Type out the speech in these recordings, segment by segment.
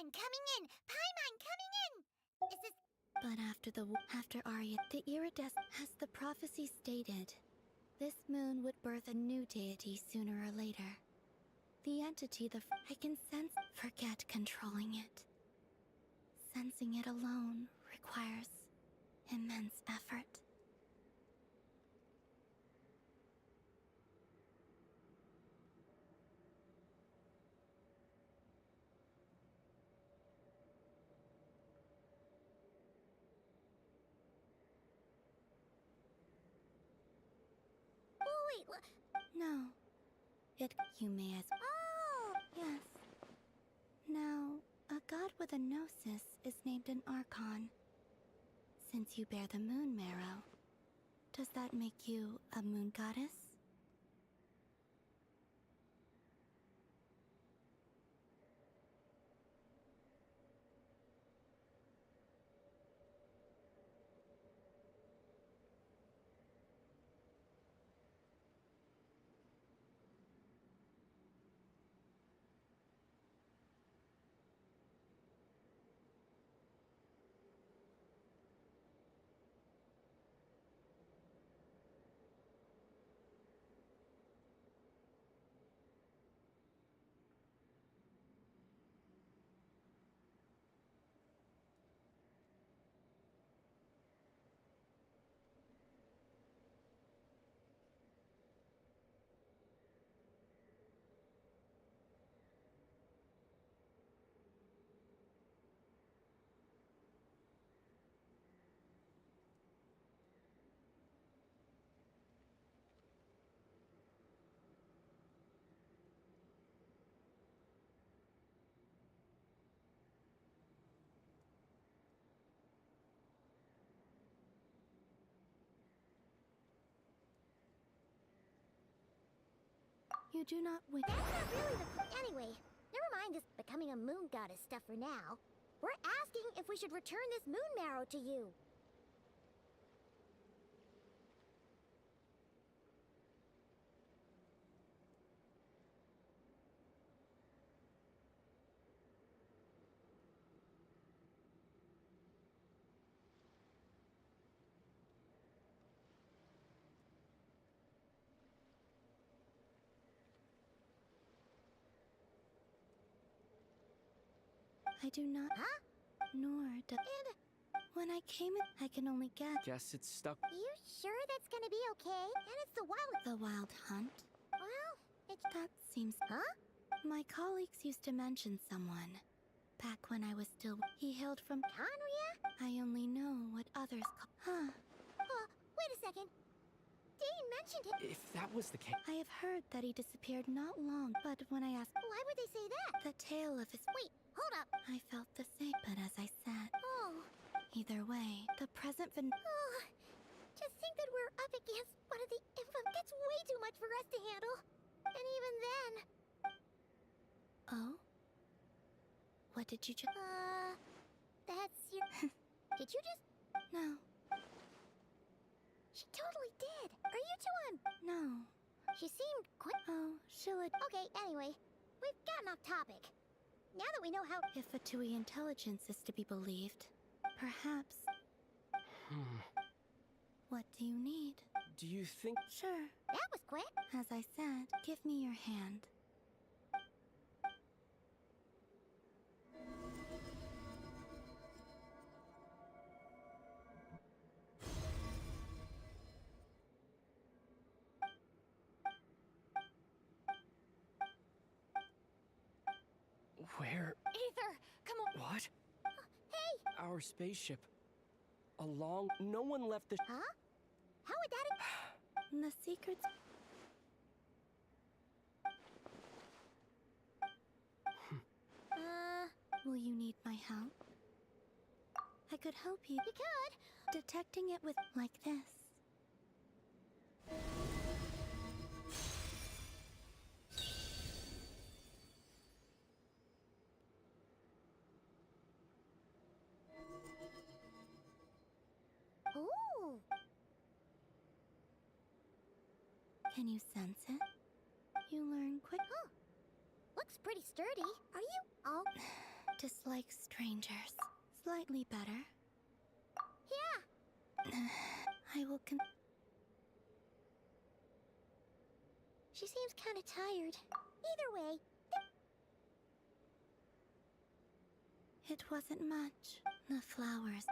Paimon coming in! Paimon coming in! Is this... But after Arya, the iridescent, as the prophecy stated, this moon would birth a new deity sooner or later. The entity I can sense, forget controlling it. Sensing it alone requires immense effort. Oh, wait, No. You may as... Oh! Yes. Now, a god with a gnosis is named an Archon. Since you bear the moon marrow, does that make you a moon goddess? You do not wish... That's not really the... Anyway, never mind this becoming a moon goddess stuff for now. We're asking if we should return this moon marrow to you. I do not... Huh? Nor do... And... When I came in, I can only guess... Guess it's stuck. You sure that's gonna be okay? And it's the wild... The wild hunt? Well, it's... That seems... Huh? My colleagues used to mention someone. Back when I was still... He hailed from... Conria? I only know what others call... Huh. Wait a second. Dane mentioned it. If that was the case... I have heard that he disappeared not long, but when I asked... Why would they say that? The tale of his... Wait, hold up. I felt the same, but as I said... Oh. Either way, the present Oh. Just think that we're up against one of the infam. That's way too much for us to handle. And even then... Oh? What did you just... That's your... Did you just... No. She totally did. Are you two on... No. She seemed quite... Oh, she'll... Okay, anyway. We've gotten off topic. Now that we know how... If a Tui intelligence is to be believed, perhaps... What do you need? Do you think... Sure. That was quick. As I said, give me your hand. Where... Aether, come on. What? Hey! Our spaceship. Along... No one left the... Huh? How would that... The secrets... Will you need my help? I could help you. You could. Detecting it with... like this. Ooh. Can you sense it? You learn quick. Huh. Looks pretty sturdy. Are you... Oh. dislike strangers. Slightly better. Yeah, I will she seems kind of tired. Either way, It wasn't much. The flowers.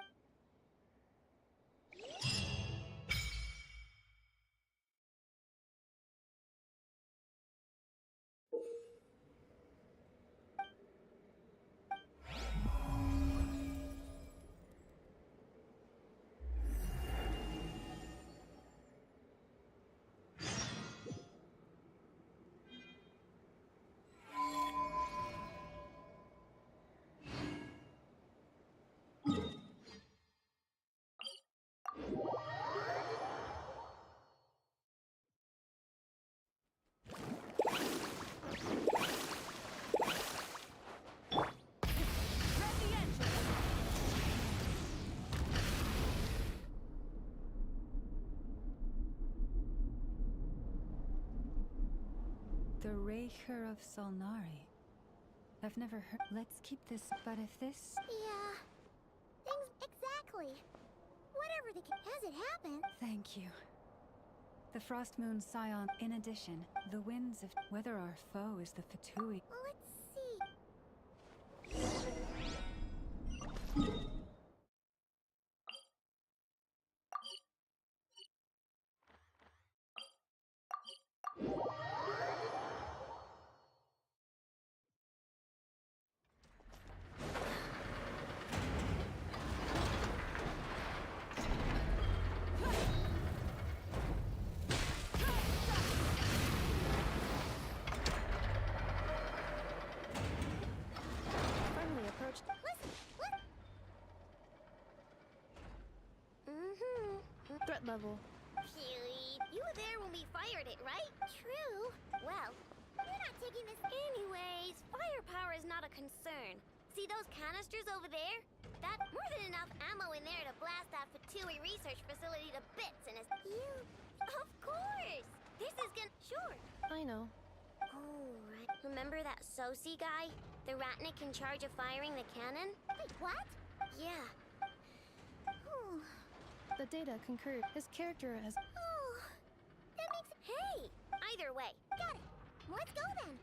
The Raker of Solnari. I've never heard. Let's keep this. But if this. yeah. Things exactly. Whatever has it happened? Thank you. The Frost Moon Scion. In addition, the winds of. Whether our foe is the Fatui. Well, let's see. Friendly approach. Listen, what? Mm-hmm. Threat level. Phew, you were there when we fired it, right? True. Well, you're not taking this anyways. Firepower is not a concern. See those canisters over there? That's more than enough ammo in there to blast that Fatui research facility to bits and it's... You... Of course! This is gonna... Sure. I know. Oh, right. Remember that Sosi guy? The Ratnik in charge of firing the cannon? Wait, what? Yeah. Oh, The data concurred. His character has. oh, that makes... Hey! Either way. Got it. Let's go then.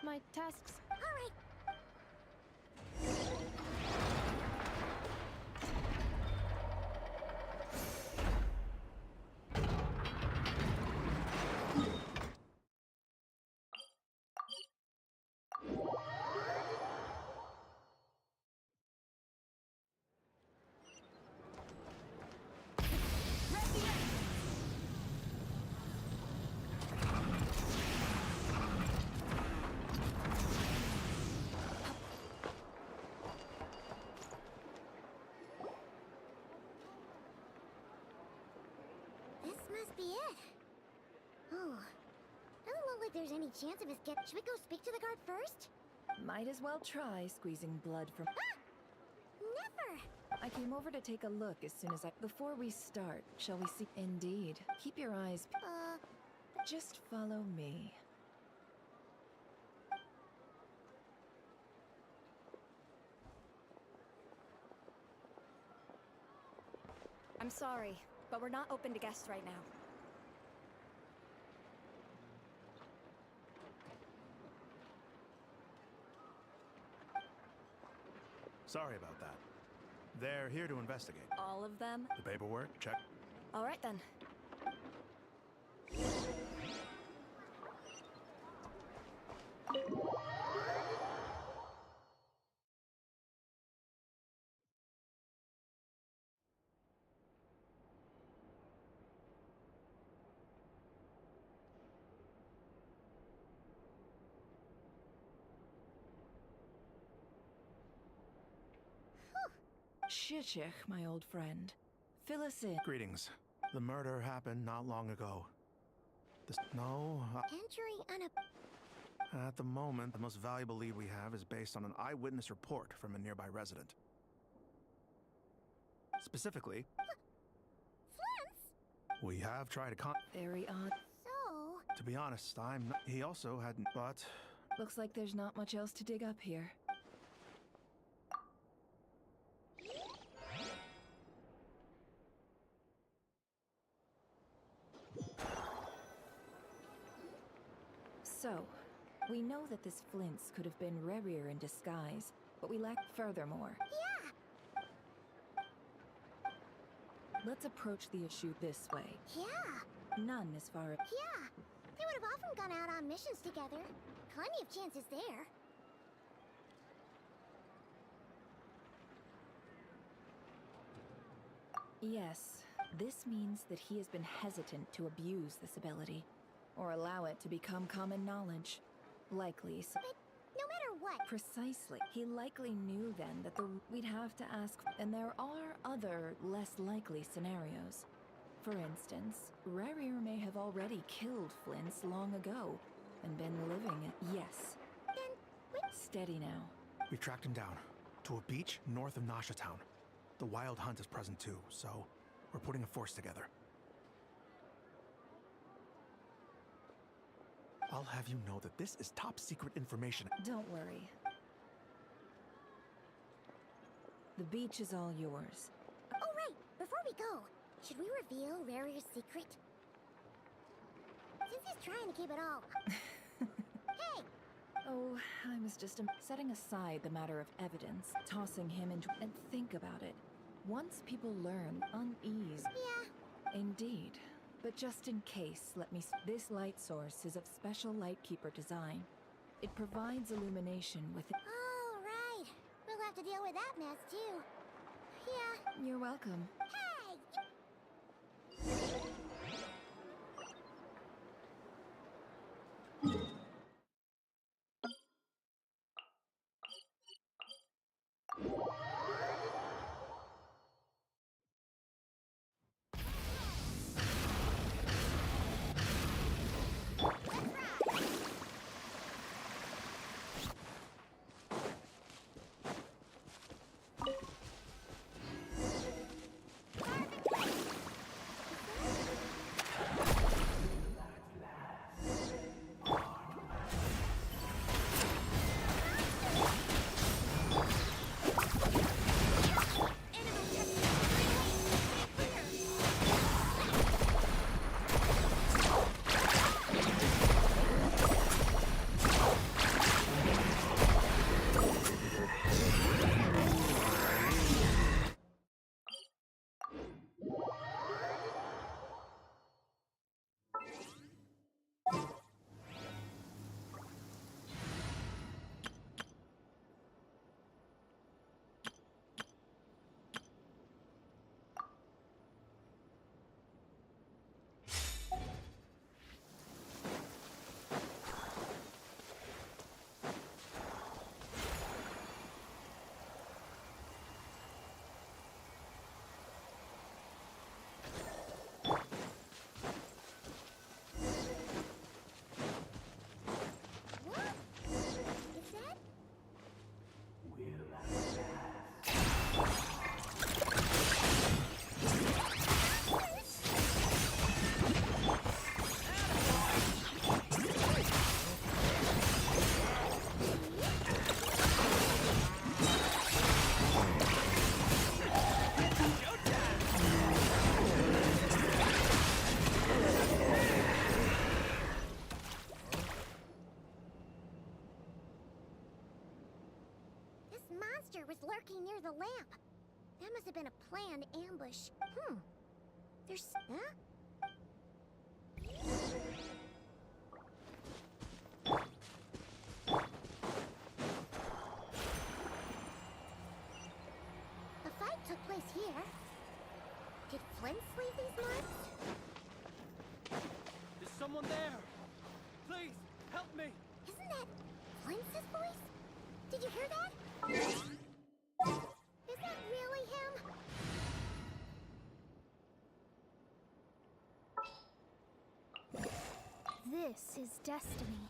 My tasks. All right. This must be it. Oh, doesn't look like there's any chance of us get... Should we go speak to the guard first? Might as well try squeezing blood from. Never! I came over to take a look as soon as I. Before we start, shall we see? Indeed. Keep your eyes. Just follow me. I'm sorry, but we're not open to guests right now. Sorry about that. They're here to investigate. All of them? The paperwork, check. All right then. Shishich, my old friend. Fill us in. Greetings. The murder happened not long ago. No, Entry at the moment, the most valuable lead we have is based on an eyewitness report from a nearby resident. Specifically, Flint's? we have tried to Very odd. So... To be honest, he also had... But... Looks like there's not much else to dig up here. So, we know that this Flint's could have been Rerir in disguise, but we lack furthermore. Yeah, Let's approach the issue this way. yeah, None as far as... yeah. They would have often gone out on missions together. Plenty of chances there. Yes, this means that he has been hesitant to abuse this ability, or allow it to become common knowledge. Likely, But no matter what, precisely. He likely knew then that we'd have to ask, and there are other, less likely scenarios. For instance, Rerir may have already killed Flint's long ago, and been living it. Yes. then Steady now. We tracked him down to a beach north of Nasha Town. The Wild Hunt is present too, so we're putting a force together. I'll have you know that this is top secret information. Don't worry. The beach is all yours. oh right, before we go, should we reveal Rarir's secret? Since he's trying to keep it all. Hey, Oh, I was just setting aside the matter of evidence, tossing him into... And think about it. Once people learn unease... yeah, Indeed. But just in case, let me... This light source is of special Lightkeeper design. It provides illumination with... all right. We'll have to deal with that mess too. Yeah. You're welcome. Hey! monster was lurking near the lamp. That must have been a planned ambush. There's... Huh? A fight took place here. Did Flint leave these marks? Is someone there? Please, help me! Isn't that Flint's voice? Did you hear that? Is that really him? This is destiny.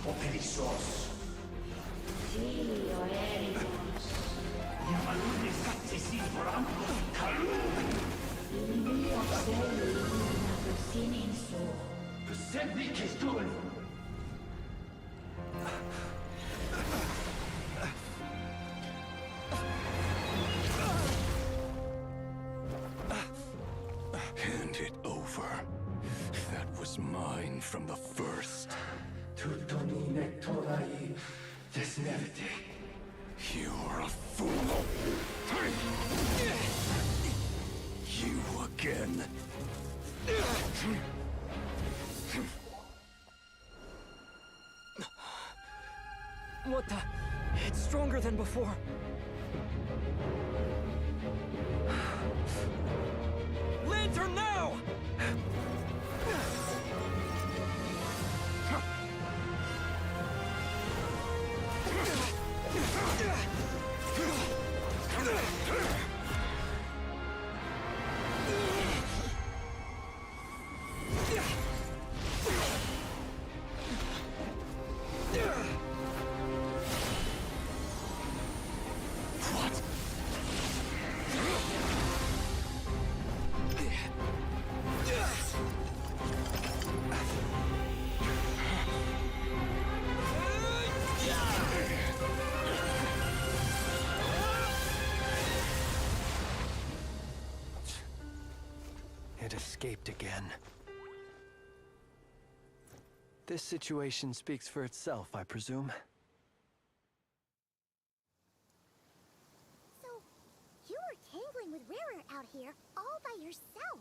o perezoso. Sì, o eremos. Yamalune satsesi vorambo talu. Il mio sei una persona in so. Sempre che tu. Hand it over. That was mine from the first. Tutto mi nettorai desnevite. You're a fool. You again. What the? It's stronger than before. Lantern now! It escaped again. This situation speaks for itself, I presume. So, you were tangling with Rarer out here all by yourself.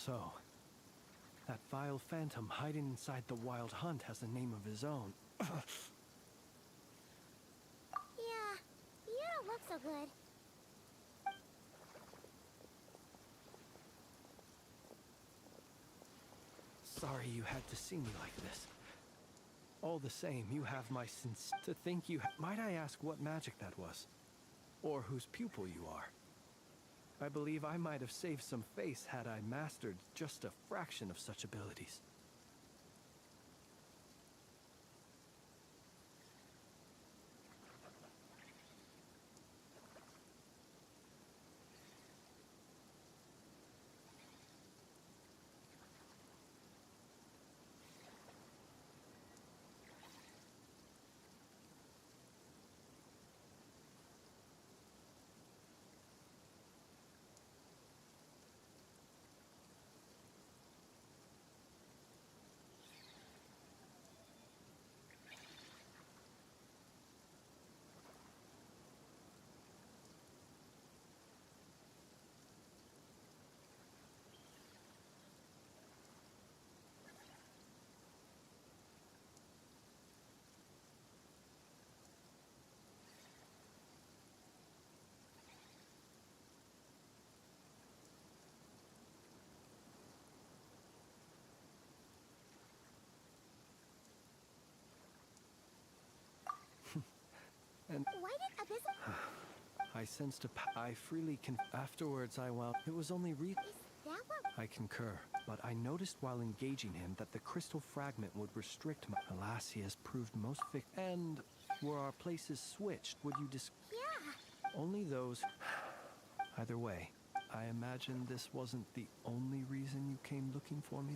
So, that vile phantom hiding inside the Wild Hunt has a name of his own. Yeah, you don't look so good. Sorry you had to see me like this. All the same, you have my sins to think you. Might I ask what magic that was? Or whose pupil you are? I believe I might have saved some face had I mastered just a fraction of such abilities. And Why did Abyssal... I sensed I freely afterwards I it was only Is that what... I concur, but I noticed while engaging him that the crystal fragment would restrict my... Alas, he has proved most And were our places switched, would you Yeah. Only those... Either way, I imagine this wasn't the only reason you came looking for me.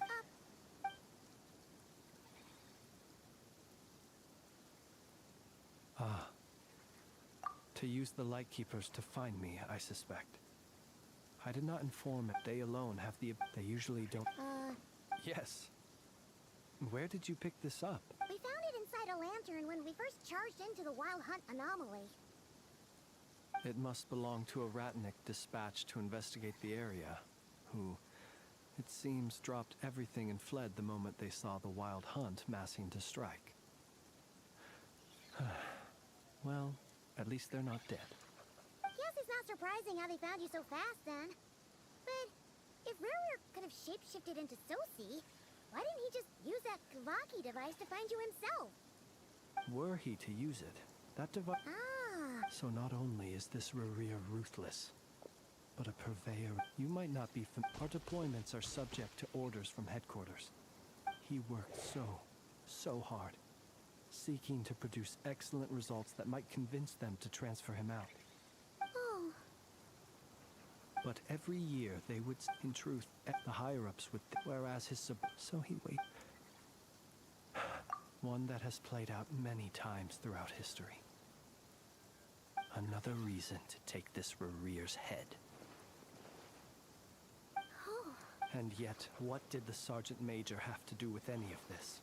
Ah. To use the Lightkeepers to find me, I suspect. I did not inform it. They alone have the... They usually don't... Yes. Where did you pick this up? We found it inside a lantern when we first charged into the Wild Hunt anomaly. It must belong to a Ratnik dispatched to investigate the area, who, it seems, dropped everything and fled the moment they saw the Wild Hunt massing to strike. Well, at least they're not dead. Guess it's not surprising how they found you so fast, then. But if Rurier could have shapeshifted into Sosi, why didn't he just use that Kavaki device to find you himself? Were he to use it, that device... Ah. So not only is this Rurier ruthless, but a purveyor. You might not be Our deployments are subject to orders from headquarters. He worked so hard, seeking to produce excellent results that might convince them to transfer him out. Oh. But every year they would, in truth, the higher-ups would, whereas his so he wait. One that has played out many times throughout history. Another reason to take this Rurier's head. Oh. And yet, what did the Sergeant Major have to do with any of this?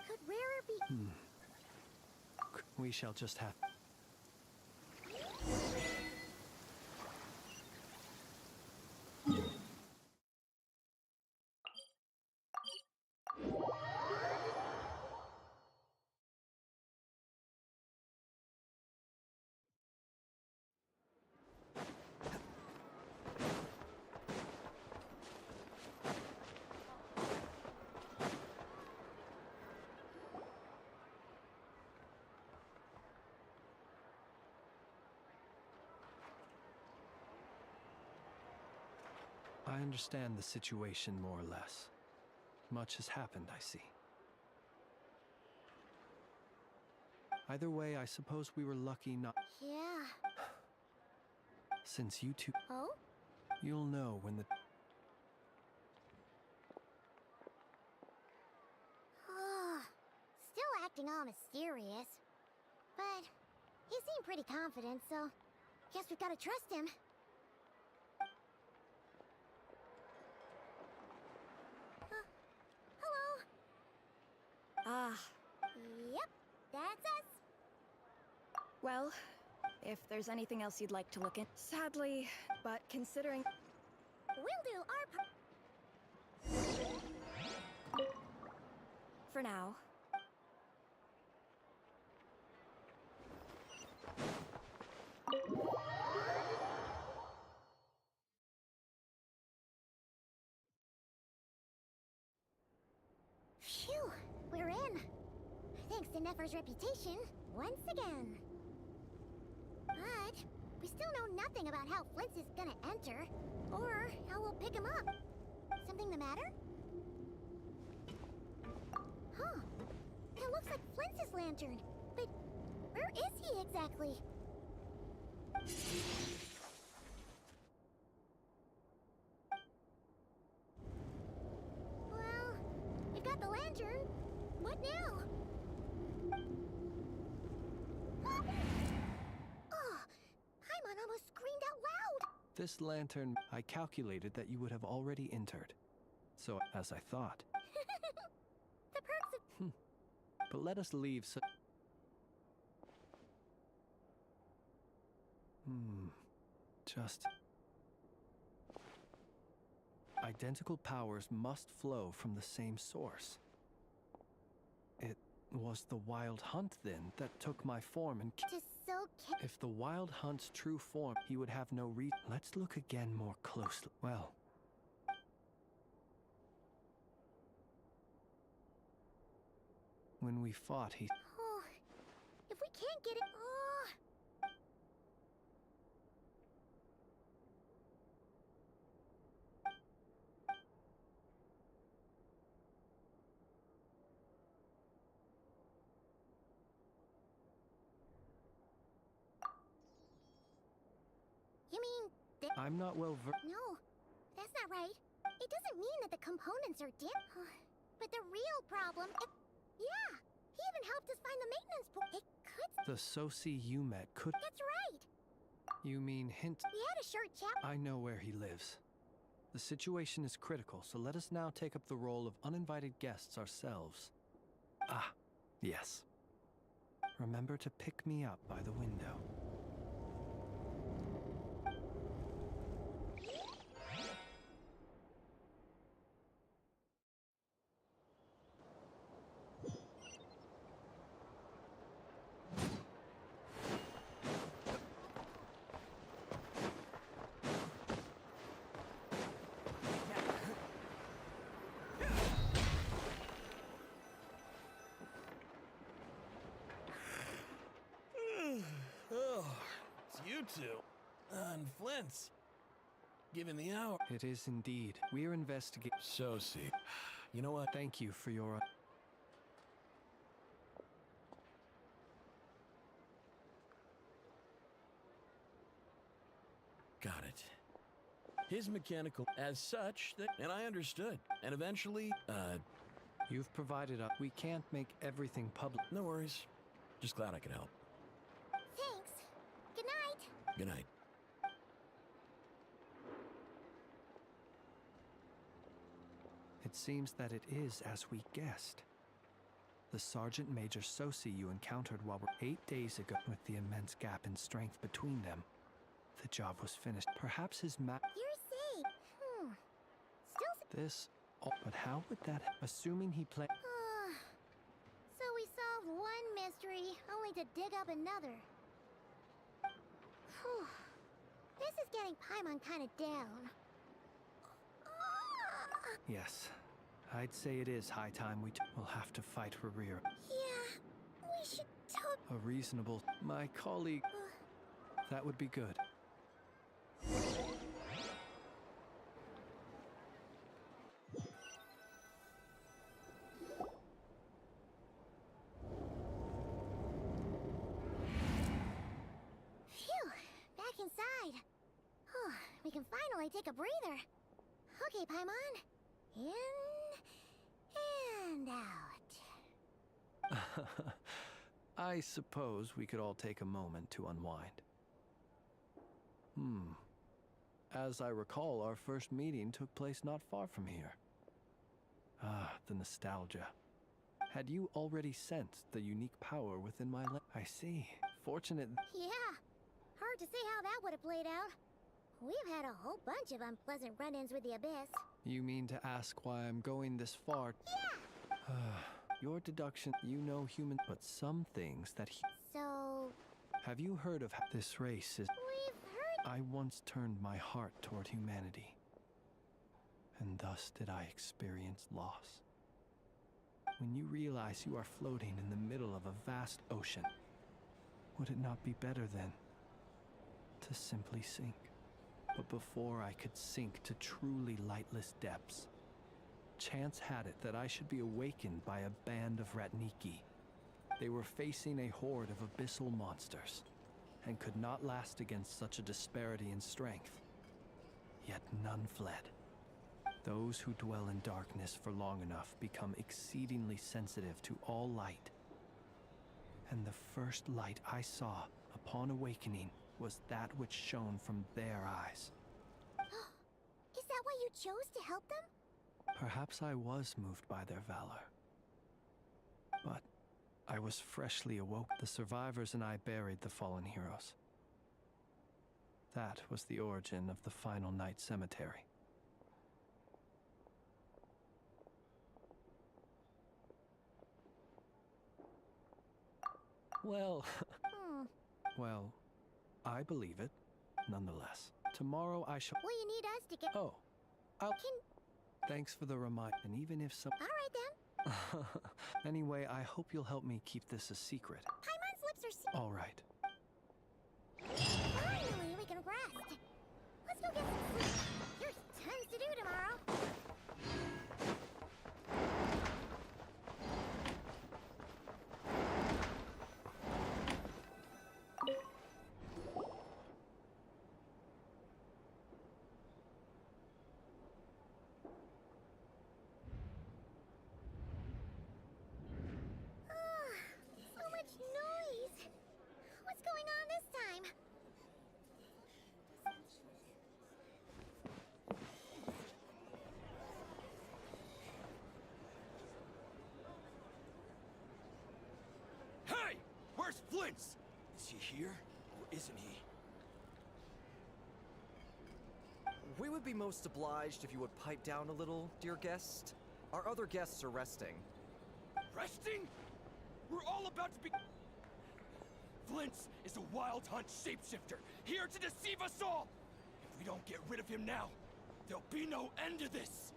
Could Rurier be... We shall just have... I understand the situation more or less. Much has happened, I see. Either way, I suppose we were lucky not... Yeah. Since you two... Oh? You'll know when the... Still acting all mysterious. But he seemed pretty confident, so guess we've gotta trust him. Hello? Ah, Yep, that's us. well, if there's anything else you'd like to look in. Sadly, but considering... We'll do our part. for now. Phew, we're in. Thanks to Nefer's reputation, once again. But we still know nothing about how Flint's is gonna enter, or how we'll pick him up. Something the matter? Huh. That looks like Flint's lantern. But where is he exactly? Well, we've got the lantern. What now? Oh, Paimon almost screamed out loud. This lantern, I calculated that you would have already entered. So, as I thought. The perks of... But let us leave so... Just... Identical powers must flow from the same source. It was the Wild Hunt, then, that took my form and... Just so If the Wild Hunt's true form, he would have no reason. Let's look again more closely. Well... When we fought, he... Oh, if we can't get it... Oh... You mean... I'm not well No, that's not right. It doesn't mean that the components are but the real problem... Yeah, he even helped us find the maintenance point. It could... The Sosi you met could... That's right. You mean hint... We had a short chat... I know where he lives. The situation is critical, so let us now take up the role of uninvited guests ourselves. Ah, yes. Remember to pick me up by the window. Oh, it's you two. And Flint's. Given the hour. It is indeed. We're investigating... Sosi. You know what? Thank you for your... Got it. His mechanical as such that... And I understood. And eventually, You've provided us. We can't make everything public. no worries. Just glad I could help. Thanks. Good night. Good night. It seems that it is as we guessed. The Sergeant Major Sosi you encountered while we're 8 days ago, with the immense gap in strength between them. The job was finished. Perhaps his You're safe. Still... This... But how would that... Assuming he played... So we solved one mystery, only to dig up another. Whew. This is getting Paimon kind of down. Yes. I'd say it is high time we'll have to fight Rarira. Yeah, we should A reasonable... My colleague... That would be good. Phew, back inside. We can finally take a breather. Okay, Paimon. In and out. I suppose we could all take a moment to unwind. As I recall, our first meeting took place not far from here. Ah, the nostalgia. Had you already sensed the unique power within my I see. Fortunate... Yeah, hard to say how that would have played out. We've had a whole bunch of unpleasant run-ins with the Abyss. You mean to ask why I'm going this far? Yeah! Your deduction, you know human, but some things that So, Have you heard of this race is... we've heard. I once turned my heart toward humanity, and thus did I experience loss. When you realize you are floating in the middle of a vast ocean, would it not be better then to simply sink? But before I could sink to truly lightless depths, chance had it that I should be awakened by a band of Ratniki. They were facing a horde of abyssal monsters, and could not last against such a disparity in strength. Yet none fled. Those who dwell in darkness for long enough become exceedingly sensitive to all light. And the first light I saw upon awakening was that which shone from their eyes. Is that why you chose to help them? Perhaps I was moved by their valor. But I was freshly awoke. The survivors and I buried the fallen heroes. That was the origin of the final night cemetery. Well, well, I believe it, nonetheless. Tomorrow I shall... Well, you need us to get. Oh, Thanks for the reminder. And even if some... All right then. Anyway, I hope you'll help me keep this a secret. Paimon's lips are. All right. Finally, we can rest. Let's go get some sleep. There's tons to do tomorrow. So much noise. What's going on this time? Hey! Where's Flint's? Is he here, or isn't he? We would be most obliged if you would pipe down a little, dear guest. Our other guests are resting. Resting? We're all about to be... Flint's is a wild hunt shapeshifter, here to deceive us all! If we don't get rid of him now, there'll be no end to this!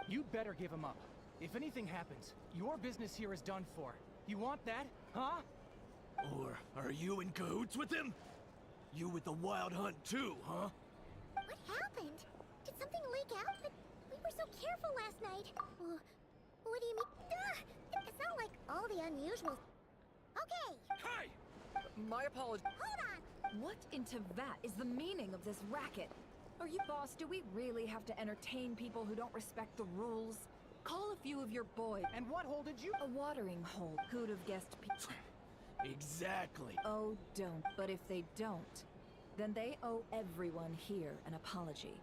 You'd better give him up. If anything happens, your business here is done for. You want that, huh? Or are you in cahoots with him? You with the wild hunt too, huh? What happened? Did something leak out? We were so careful last night. What do you mean? It's not like all the unusual. Okay, Hey! My apologies. hold on. What in Tevat is the meaning of this racket? Are you boss? Do we really have to entertain people who don't respect the rules? Call a few of your boys. And what hole did you... A watering hole. Who'd have guessed Exactly. Oh, don't. But if they don't, then they owe everyone here an apology,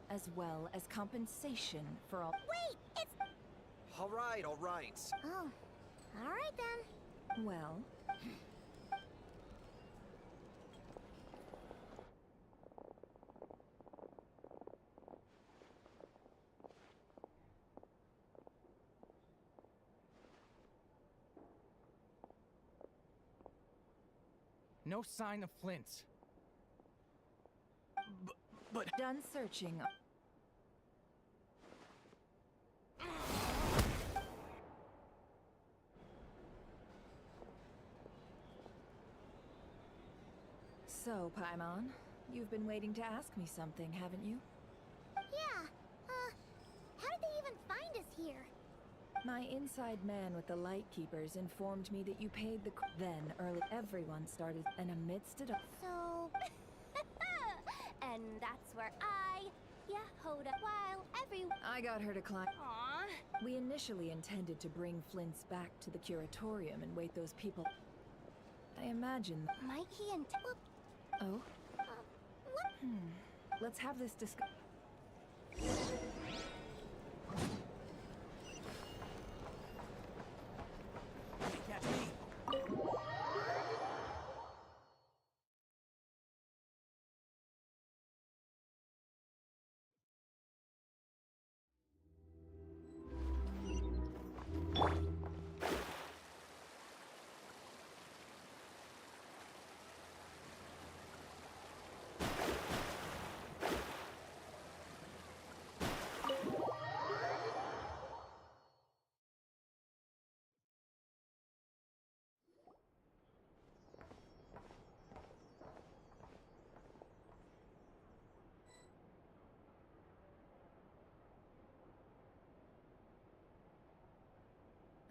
as well as compensation for all. Wait, it's. All right, all right. Oh, all right then. Well, No sign of Flint's. But done searching. So, Paimon, you've been waiting to ask me something, haven't you? Yeah. How did they even find us here? My inside man with the Lightkeepers informed me that you paid the... Then, early, everyone started, and amidst it all... So. And that's where hold up while I got her to climb... Aww. We initially intended to bring Flint's back to the Curatorium and wait those people... I imagine... Might he and. Oh? What? Let's have this discuss... that's me.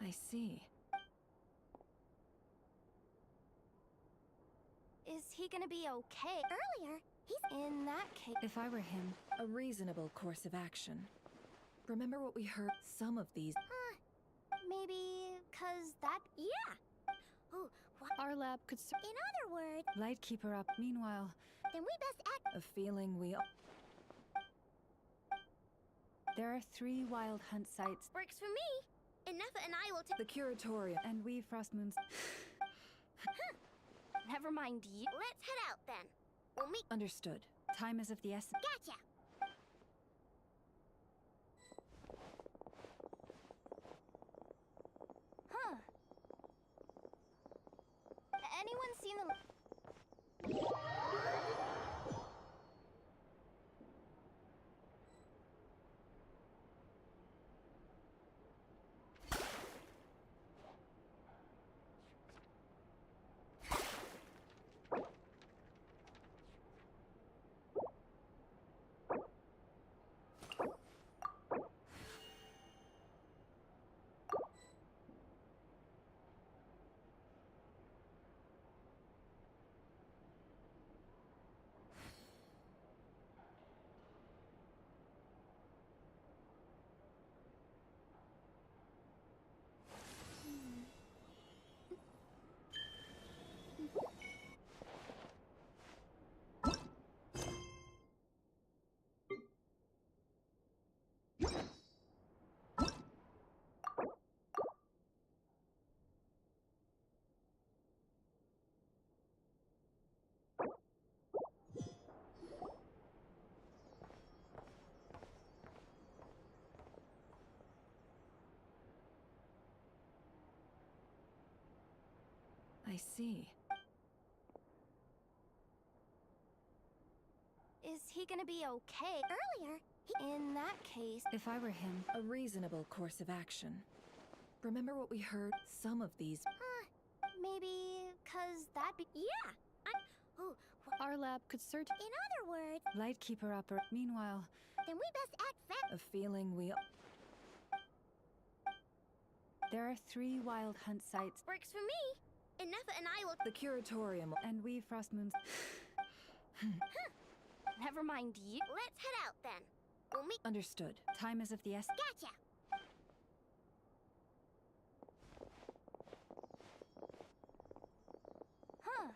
I see. Is he gonna be okay? Earlier, he's In that case, If I were him, A reasonable course of action. Remember what we heard? Some of these. maybe 'cause that. yeah. Oh, what? our lab could In other words, Lightkeeper up. Meanwhile, then we best act. A feeling we. there are 3 wild hunt sites, Works for me. Enough, and I will take. The curatorium. and we Frostmoons. Never mind you. Let's head out then. We'll meet. Understood. Time is of the essence. Gotcha. Huh. Anyone seen the. I see. Is he gonna be okay? Earlier, In that case, If I were him, A reasonable course of action. Remember what we heard? Some of these. maybe 'cause that be. yeah. Oh, our lab could search. in other words, Lightkeeper upper. Meanwhile, then we best act fast. A feeling we. there are 3 wild hunt sites, Works for me. Enough, and I will. The curatorium. and we Frostmoons. Never mind you. Let's head out then. We'll meet. Understood. Time is of the essence. Gotcha. Huh.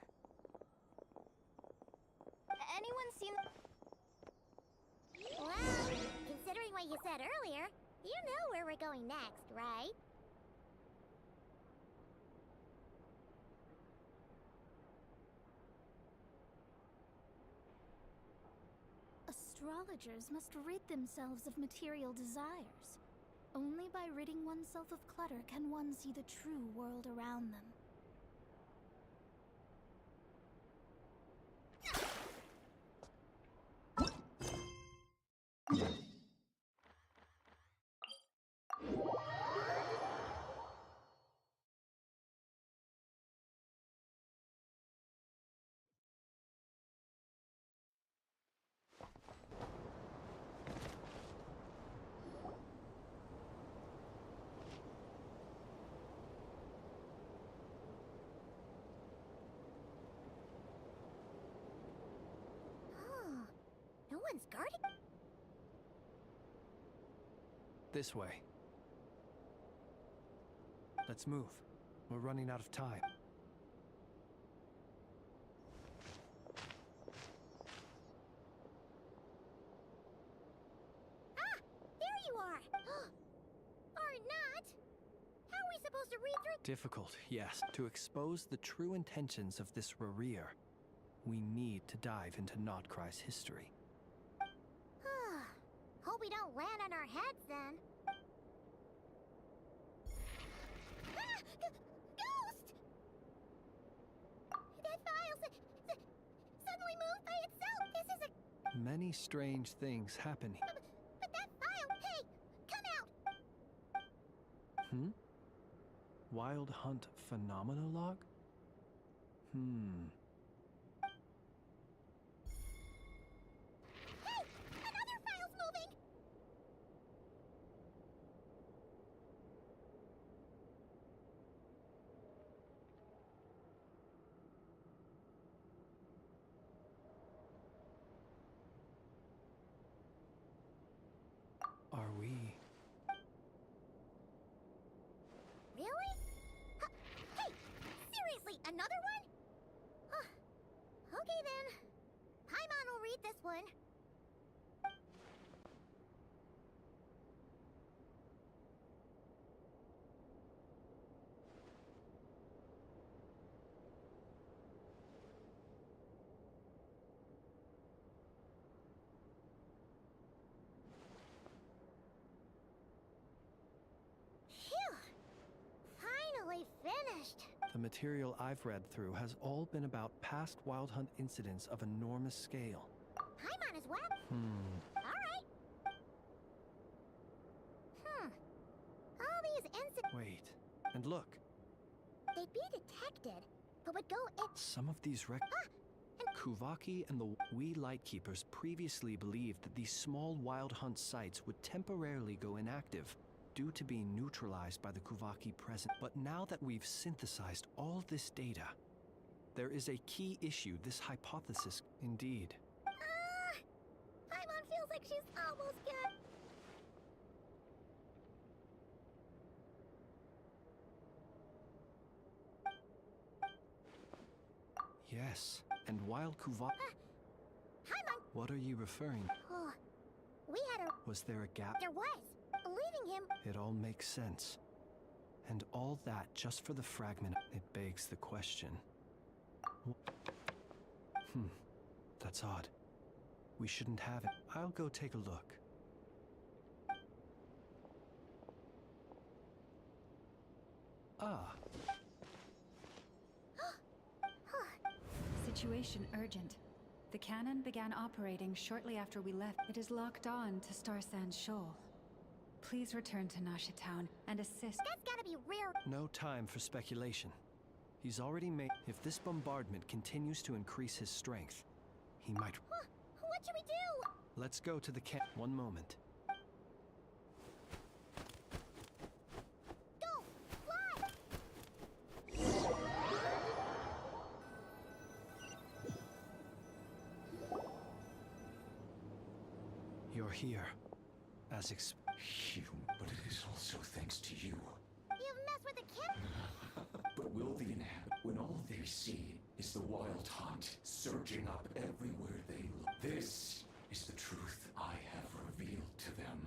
Anyone seen the. Well, considering what you said earlier, you know where we're going next, right? Astrologers must rid themselves of material desires. Only by ridding oneself of clutter can one see the true world around them. No one's guarding. This way. Let's move. We're running out of time. Ah! There you are! Or not! How are we supposed to read through? Difficult, yes. To expose the true intentions of this Rerir, we need to dive into Nodcry's history. Hope we don't land on our heads then. Ah! Ghost! That file suddenly moved by itself. This is a. Many strange things happen here. But that file. Hey, come out. Hmm? Wild Hunt Phenomenolog? Hey, another file's moving. one. Phew! Finally finished. The material I've read through has all been about past Wild Hunt incidents of enormous scale. I'm on his web. Alright. All these incidents, Wait, and look. they'd be detected, but would go Some of these Kuvaki and the We Lightkeepers previously believed that these small Wild Hunt sites would temporarily go inactive due to being neutralized by the Kuvaki present. But now that we've synthesized all this data, there is a key issue this hypothesis. Indeed. Paimon feels like she's almost good. Yes, and while Kuvaki... Paimon! What are you referring? Oh, we had a... Was there a gap? There was. Leaving him... It all makes sense. And all that just for the fragment. It begs the question. That's odd. We shouldn't have it. I'll go take a look. Ah. Situation urgent. The cannon began operating shortly after we left. It is locked on to Star Sand Shoal. Please return to Nasha Town and assist. That's gotta be rare. No time for speculation. He's already made... If this bombardment continues to increase his strength, he might... What should we do? Let's go to the camp. One moment. Go! Fly! You're here. As But it is also thanks to you. You've messed with the kid. But will the inhabit when all they see is the Wild Hunt surging up everywhere they look? This is the truth I have revealed to them.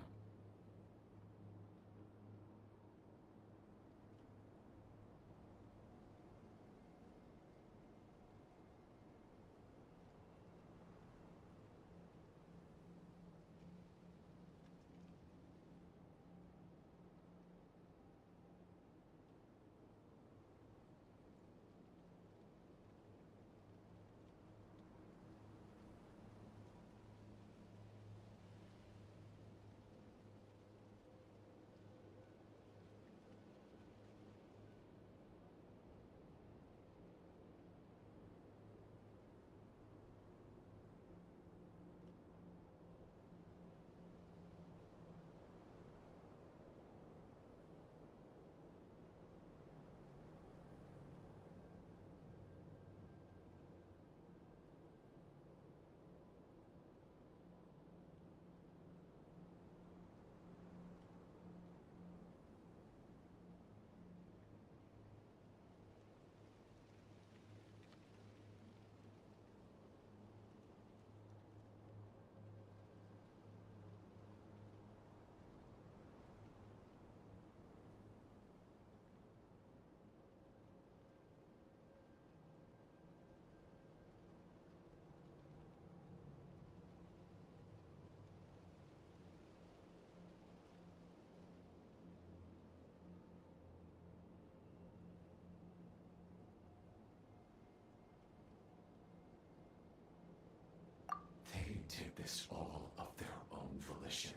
Did this all of their own volition.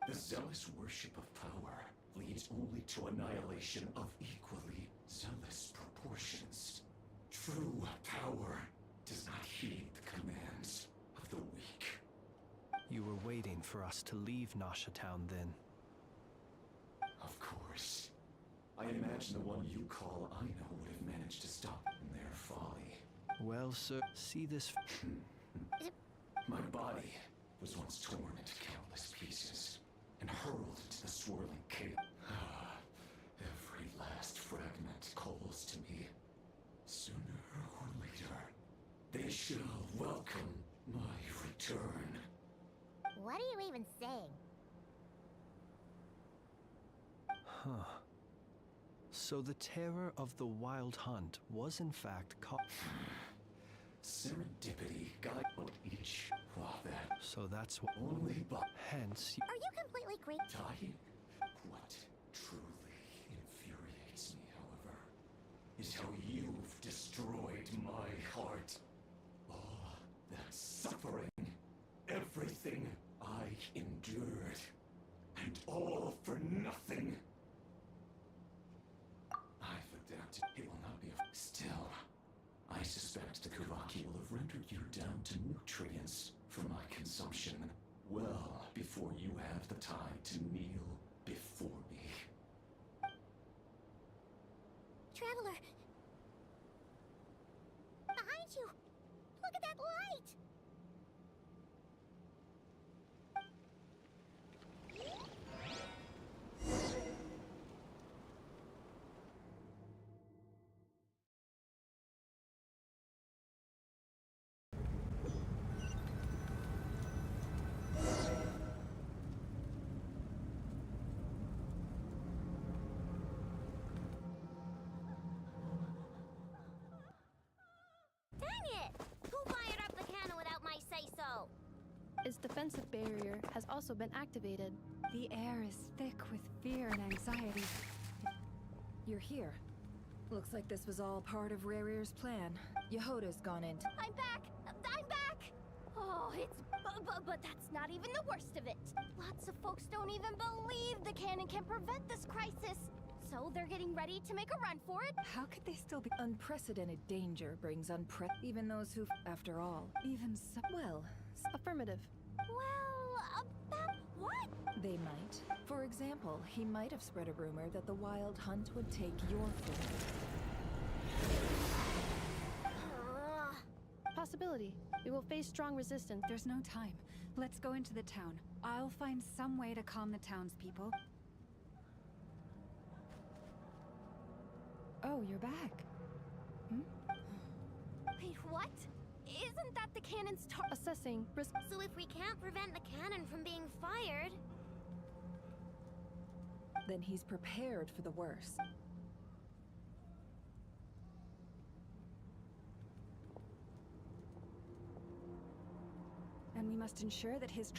The zealous worship of power leads only to annihilation of equally zealous proportions. True power does not heed the commands of the weak. You were waiting for us to leave Nasha Town then. Of course. I imagine the one you call Aina would have managed to stop their folly. Well, sir, see this... My body was once torn into countless pieces and hurled into the swirling chaos. Every last fragment calls to me. Sooner or later, they shall welcome my So the terror of the Wild Hunt was in fact called... Serendipity guide each. Well, that So that's what... only but Hence... Are you completely crazy? dying. What truly infuriates me, however, is how you've destroyed my heart. All that suffering, everything I endured, and all for nothing. I've adapted. It will not be still. I suspect the Kavaki will have rendered you down to nutrients for my consumption well before you have the time to kneel before me. Traveler! Behind you! Look at that light! Dang it! Who fired up the cannon without my say-so? Its defensive barrier has also been activated. The air is thick with fear and anxiety. You're here. Looks like this was all part of Rarir's plan. Yehoda's gone in. I'm back! I'm back! Oh, it's... But that's not even the worst of it. Lots of folks don't even believe the cannon can prevent this crisis. So they're getting ready to make a run for it. How could they still be... Unprecedented danger brings even those who, after all, Even so... well, Affirmative. Well, about what? they might. For example, he might have spread a rumor that the Wild Hunt would take your food. Possibility. We will face strong resistance. There's no time. Let's go into the town. I'll find some way to calm the townspeople. Oh, you're back. Wait, what? Isn't that the cannon's Assessing risk. So if we can't prevent the cannon from being fired... Then he's prepared for the worst. And we must ensure that his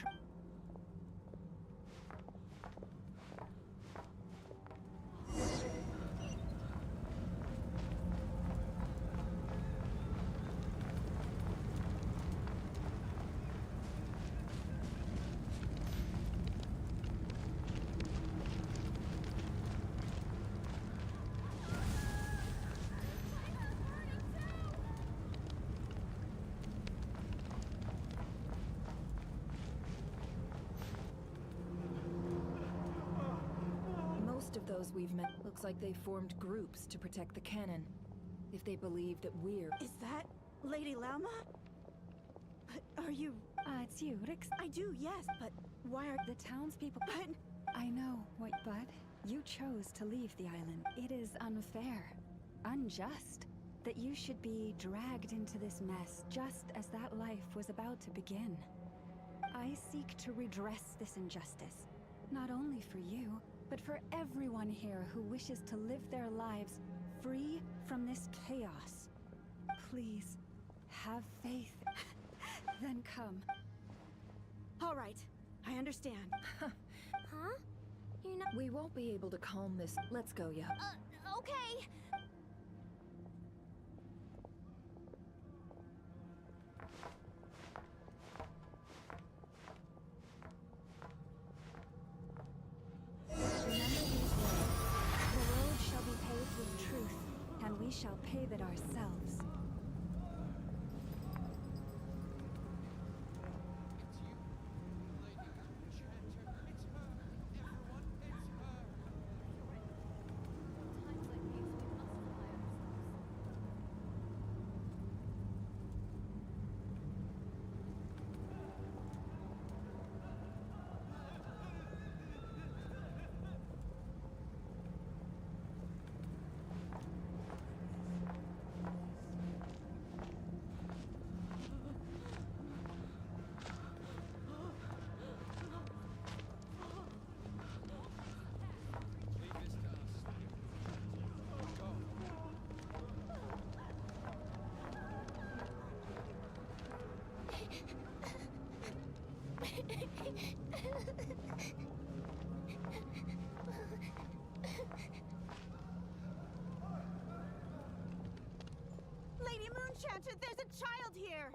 Most of those we've met looks like they formed groups to protect the cannon. If they believe that we're... Is that Lady Lauma? Are you... it's you, Rix. I do, yes, but why are... The townspeople... But... I know, but you chose to leave the island. It is unfair, unjust, that you should be dragged into this mess just as that life was about to begin. I seek to redress this injustice, not only for you, but for everyone here who wishes to live their lives free from this chaos. Please, have faith. Then come. All right, I understand. Huh? You're not... We won't be able to calm this. Let's go, Yo. Okay. Remember these words. The road shall be paved with truth, and we shall pave it ourselves. Enchanted, there's a child here!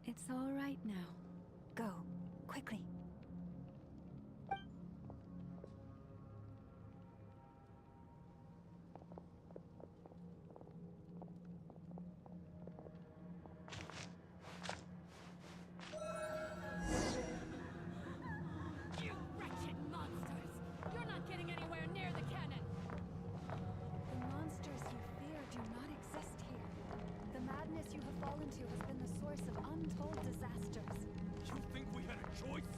It's all right now. Go, quickly. You wretched monsters! You're not getting anywhere near the cannon! The monsters you fear do not exist here. The madness you have fallen to has been the source of untold disasters. You think we had a choice?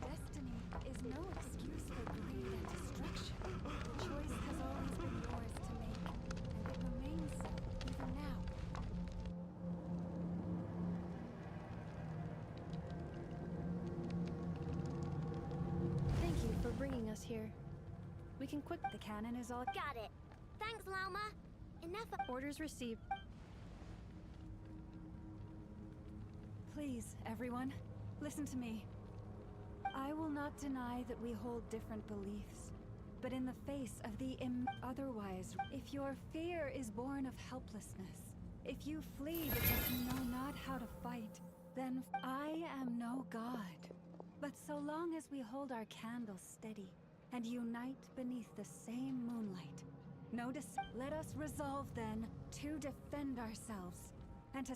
Destiny is no excuse for greed and destruction. The choice has always been yours to make, and it remains so even now. Thank you for bringing us here. We can quick. The cannon is all. Got it. Thanks, Lauma. Enough of Orders received. Please, everyone, listen to me. I will not deny that we hold different beliefs, but in the face of the otherwise, if your fear is born of helplessness, if you flee because you know not how to fight, then I am no god. But so long as we hold our candles steady and unite beneath the same moonlight, let us resolve then to defend ourselves and to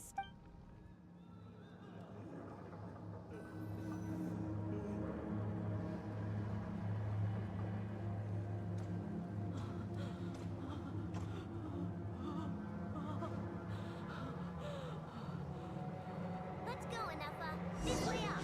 Let's go, Enougha. This way up.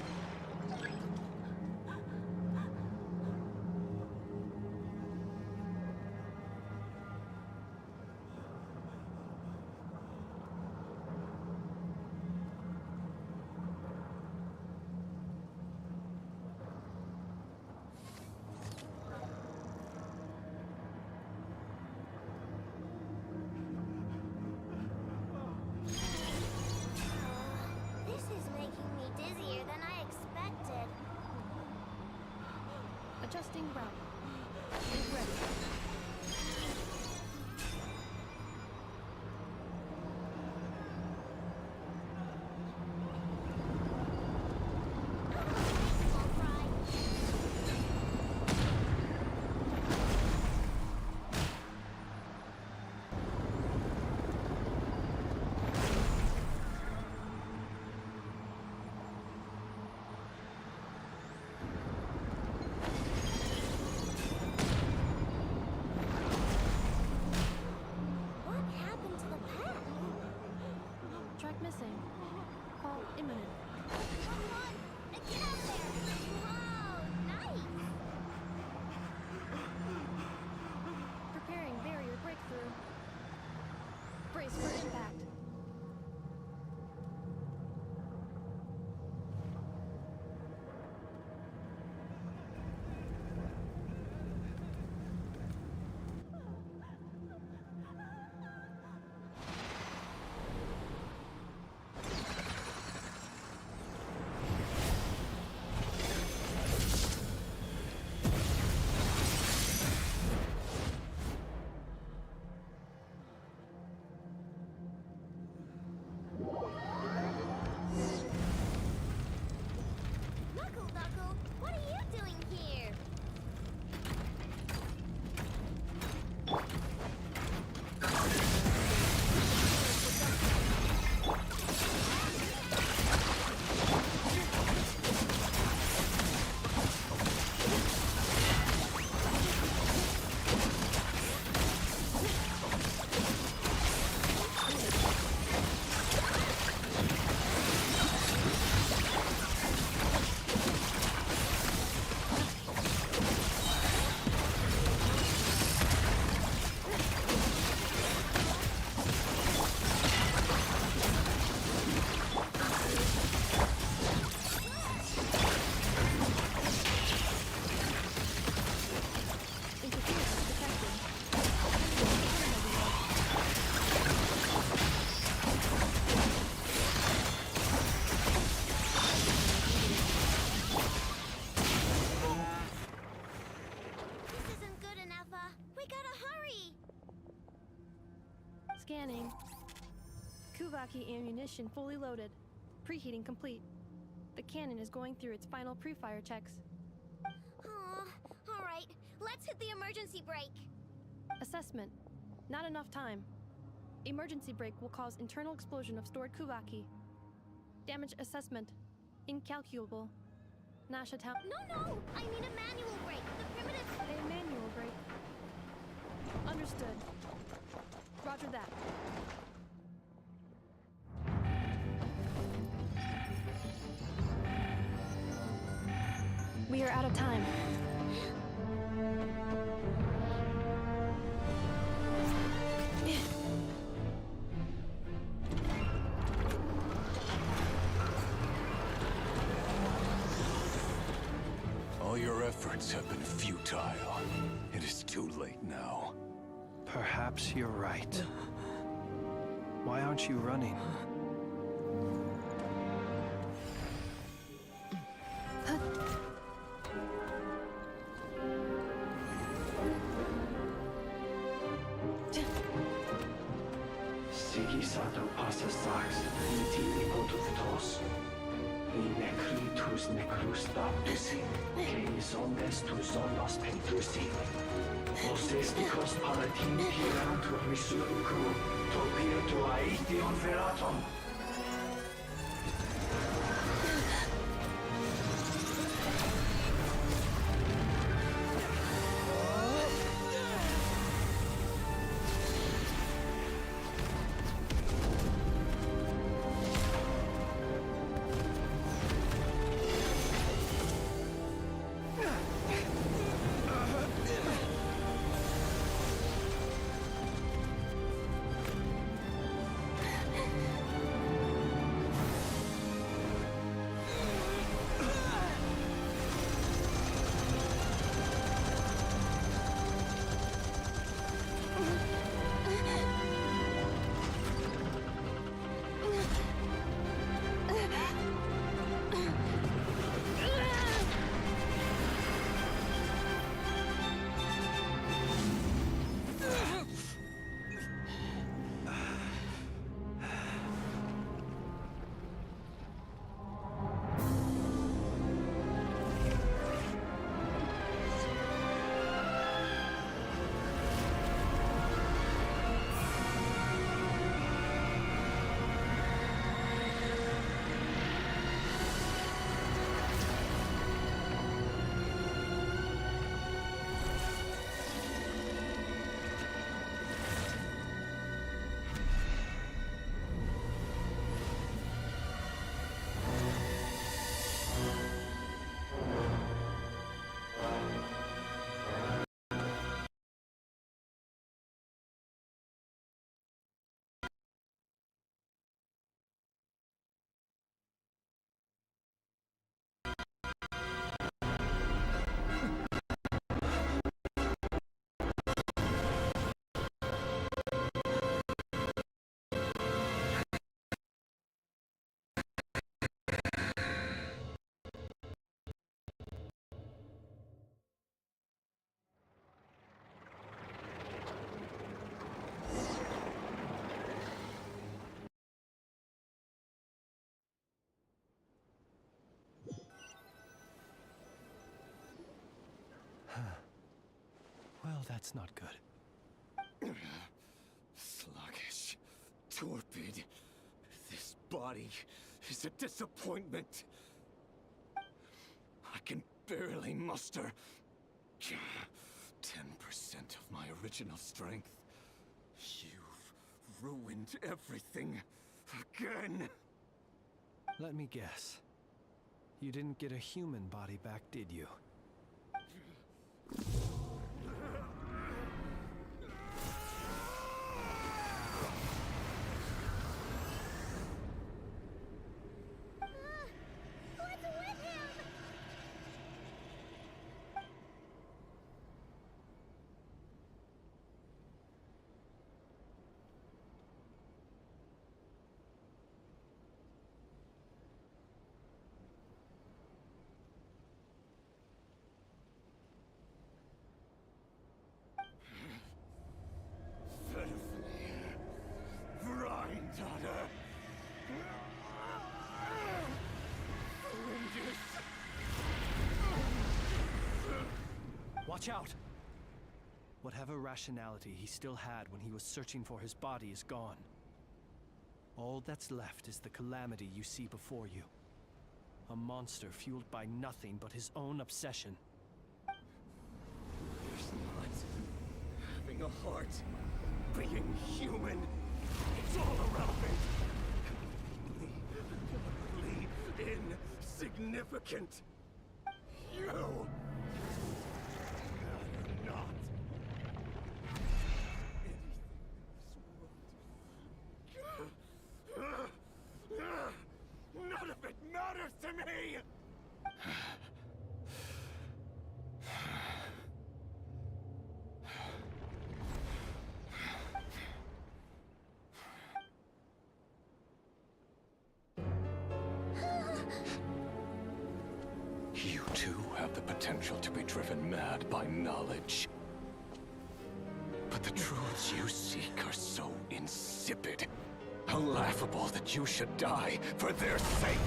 This is making me dizzier than I expected. Adjusting route. Get ready. Scanning. Kuvaki ammunition fully loaded. Preheating complete. The cannon is going through its final pre-fire checks. All right, let's hit the emergency brake. Assessment. Not enough time. Emergency brake will cause internal explosion of stored Kuvaki. Damage assessment. Incalculable. Nasha Town. No! I need a manual brake. The primitive... A manual brake. Understood. Roger that. We are out of time. All your efforts have been futile. It is too late now. Perhaps you're right. Why aren't you running? Sigisato passa sax, iti ipotuftos. In necritus necrus baptisi, que ondes tu zonos pentusi. Osesticos palatin pirantur resurcu, topir tua ition feratum. Well, that's not good. Sluggish, torpid. This body is a disappointment. I can barely muster 10% of my original strength. You've ruined everything again. Let me guess. You didn't get a human body back, did you? Watch out! Whatever rationality he still had when he was searching for his body is gone. All that's left is the calamity you see before you. A monster fueled by nothing but his own obsession. There's not having a heart, being human. It's all irrelevant. Completely insignificant. You are not none of it matters to me! You too have the potential to be driven mad by knowledge. But the truths you seek are so insipid. How laughable that you should die for their sake!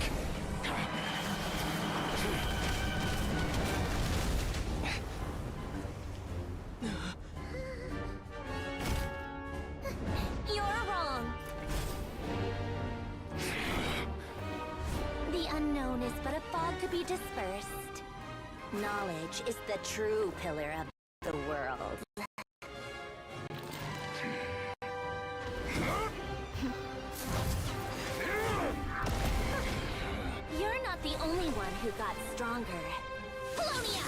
You're wrong. The unknown is but a fog to be dispersed. Knowledge is the true pillar of the world. You're not the only one who got stronger. Polonia!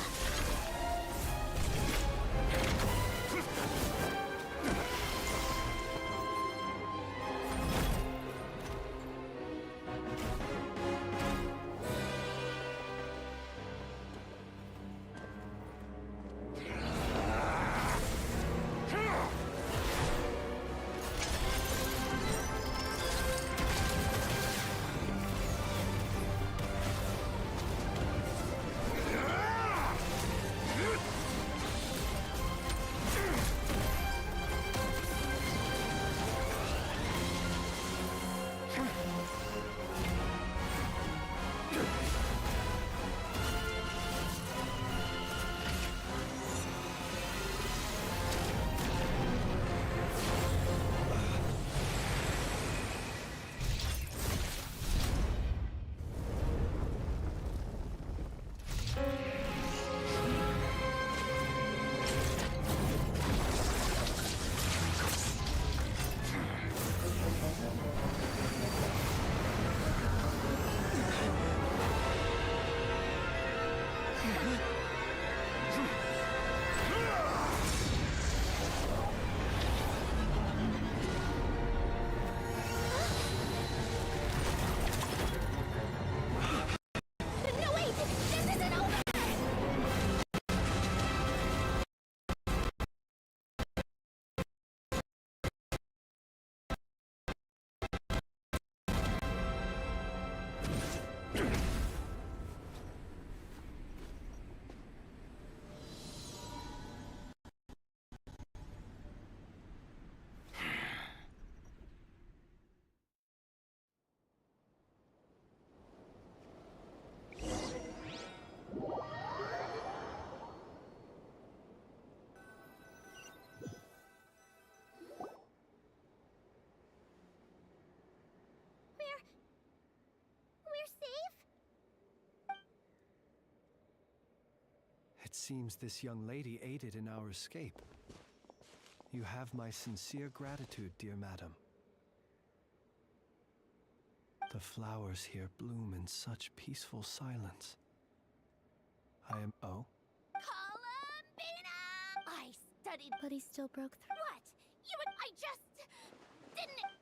No, wait! This isn't over! We're safe? It seems this young lady aided in our escape. You have my sincere gratitude, dear madam. The flowers here bloom in such peaceful silence. I am... Oh? Columbina! I studied... But he still broke through. What? I just... didn't...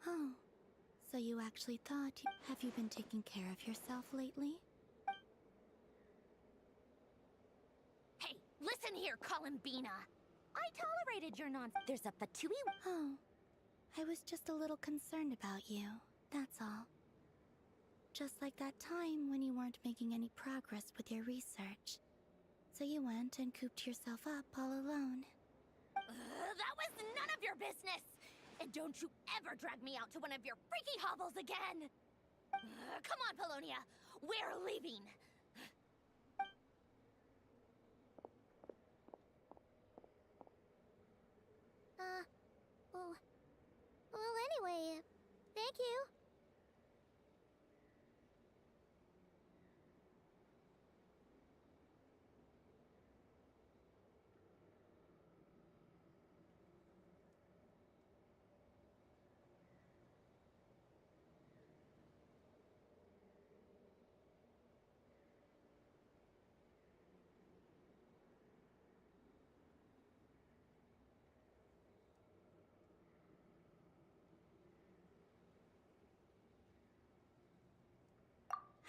Oh, so you actually thought... Have you been taking care of yourself lately? Hey, listen here, Columbina! I tolerated your nonsense. There's a Fatui... Oh, I was just a little concerned about you, that's all. Just like that time when you weren't making any progress with your research. So you went and cooped yourself up all alone. That was none of your business! And don't you ever drag me out to one of your freaky hovels again! Come on, Polonia! We're leaving!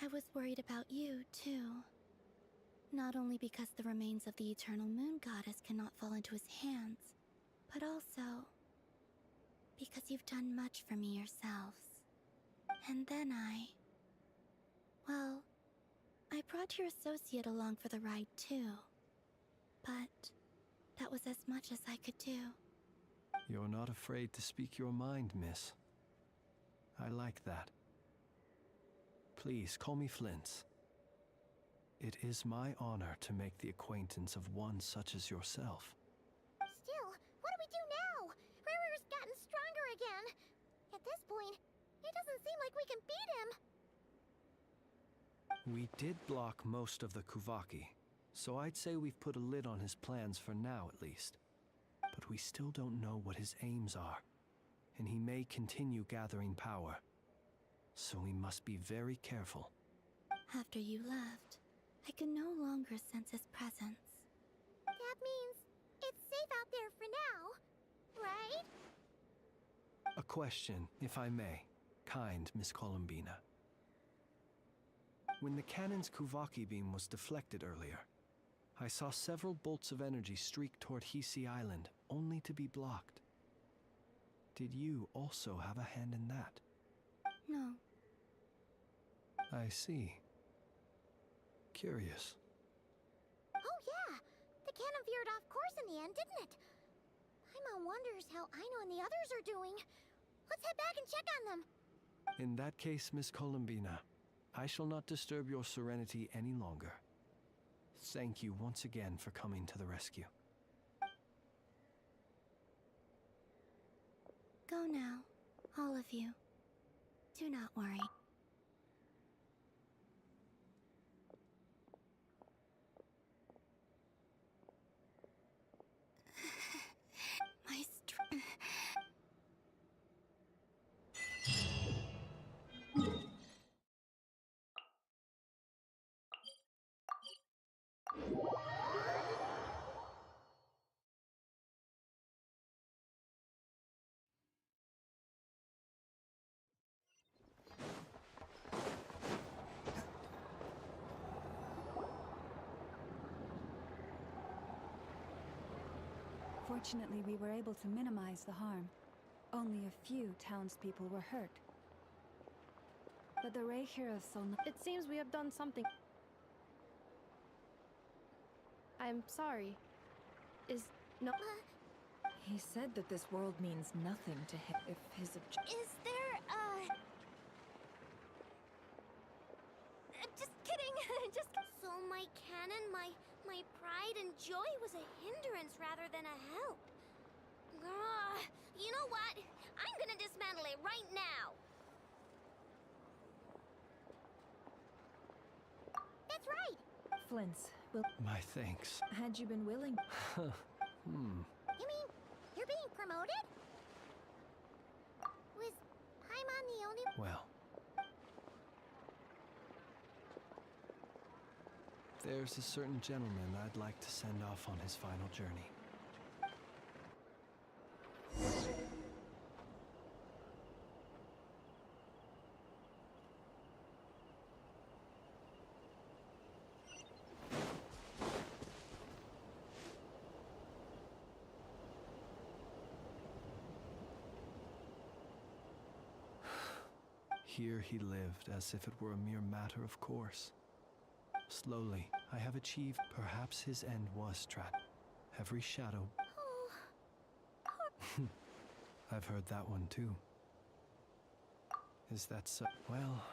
I was worried about you, too. Not only because the remains of the Eternal Moon Goddess cannot fall into his hands, but also because you've done much for me yourselves. And then well, I brought your associate along for the ride, too. But that was as much as I could do. You're not afraid to speak your mind, miss. I like that. Please, call me Flint. It is my honor to make the acquaintance of one such as yourself. Still, what do we do now? Rarer's gotten stronger again. At this point, it doesn't seem like we can beat him. We did block most of the Kuvaki, so I'd say we've put a lid on his plans for now at least. But we still don't know what his aims are, and he may continue gathering power. So we must be very careful. After you left, I could no longer sense his presence. That means it's safe out there for now, right? A question, if I may, kind Miss Columbina. When the cannon's Kuvaki beam was deflected earlier, I saw several bolts of energy streak toward Hisi Island, only to be blocked. Did you also have a hand in that? No. I see. Curious. Oh yeah, the cannon veered off course in the end, didn't it? Paimon wonders how Aino and the others are doing. Let's head back and check on them. In that case, Miss Columbina, I shall not disturb your serenity any longer. Thank you once again for coming to the rescue. Go now, all of you. Do not worry. My strength. Fortunately, we were able to minimize the harm. Only a few townspeople were hurt. But the Reikir of Solna... It seems we have done something. I'm sorry. Is no... He said that this world means nothing to him if his Is there, just kidding. Just... So my cannon, my pride and joy was a hindrance rather than a help. You know what? I'm gonna dismantle it right now. That's right. Flints, will... My thanks. Had you been willing... You mean, you're being promoted? Was Paimon the only... Well, there's a certain gentleman I'd like to send off on his final journey. Here he lived as if it were a mere matter of course. Slowly, I have achieved. Perhaps his end was trapped. Every shadow. I've heard that one too. Is that so? Well,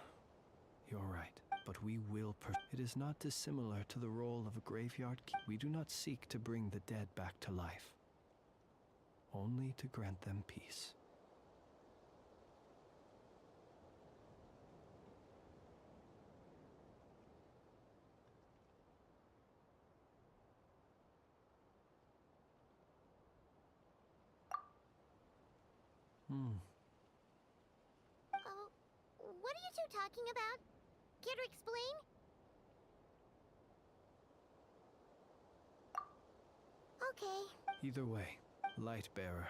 you're right. But we will It is not dissimilar to the role of a graveyard keeper. We do not seek to bring the dead back to life, only to grant them peace. What are you two talking about? Care to explain? Okay. Either way, Lightbearer.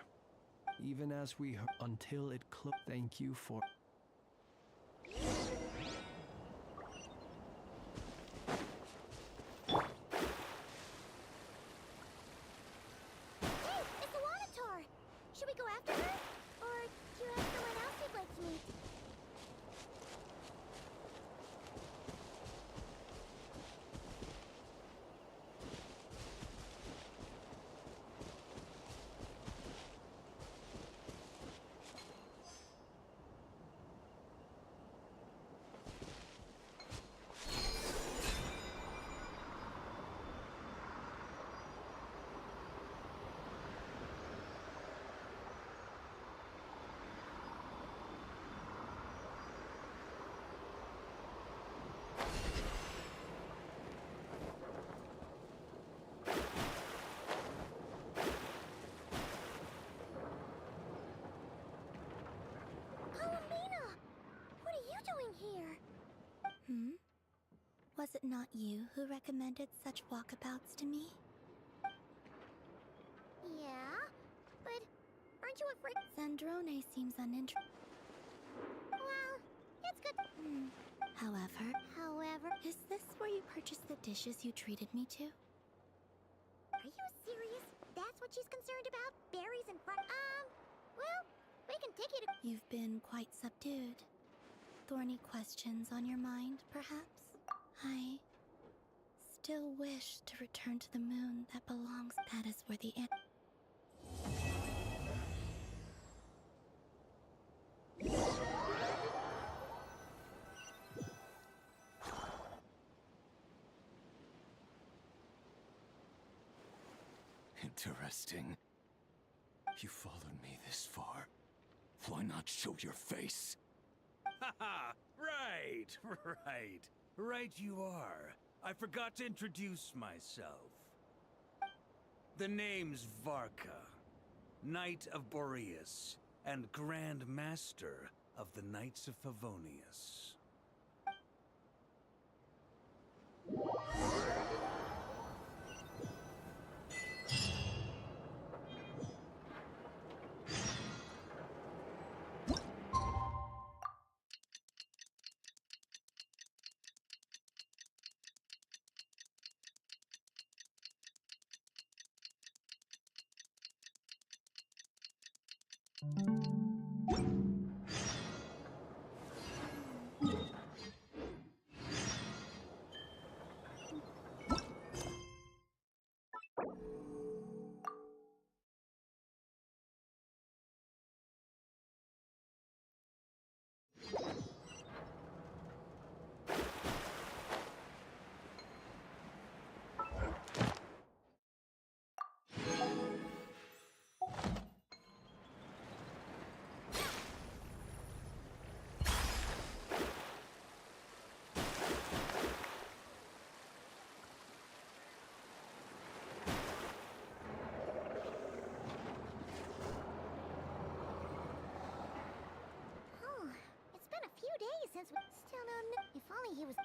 Even as we until it Thank you for... Was it not you who recommended such walkabouts to me? Yeah, but aren't you afraid? Zandrone seems uninterested. Well, it's good. However, is this where you purchased the dishes you treated me to? Are you serious? That's what she's concerned about? Berries and well, we can take you to... You've been quite subdued. Thorny questions on your mind, perhaps? I still wish to return to the moon that belongs. That is where the Interesting. You followed me this far. Why not show your face? Haha! Right, right. Right you are. I forgot to introduce myself. The name's Varka, Knight of Boreas, and Grand Master of the Knights of Favonius. Since we still don't know. If only he was...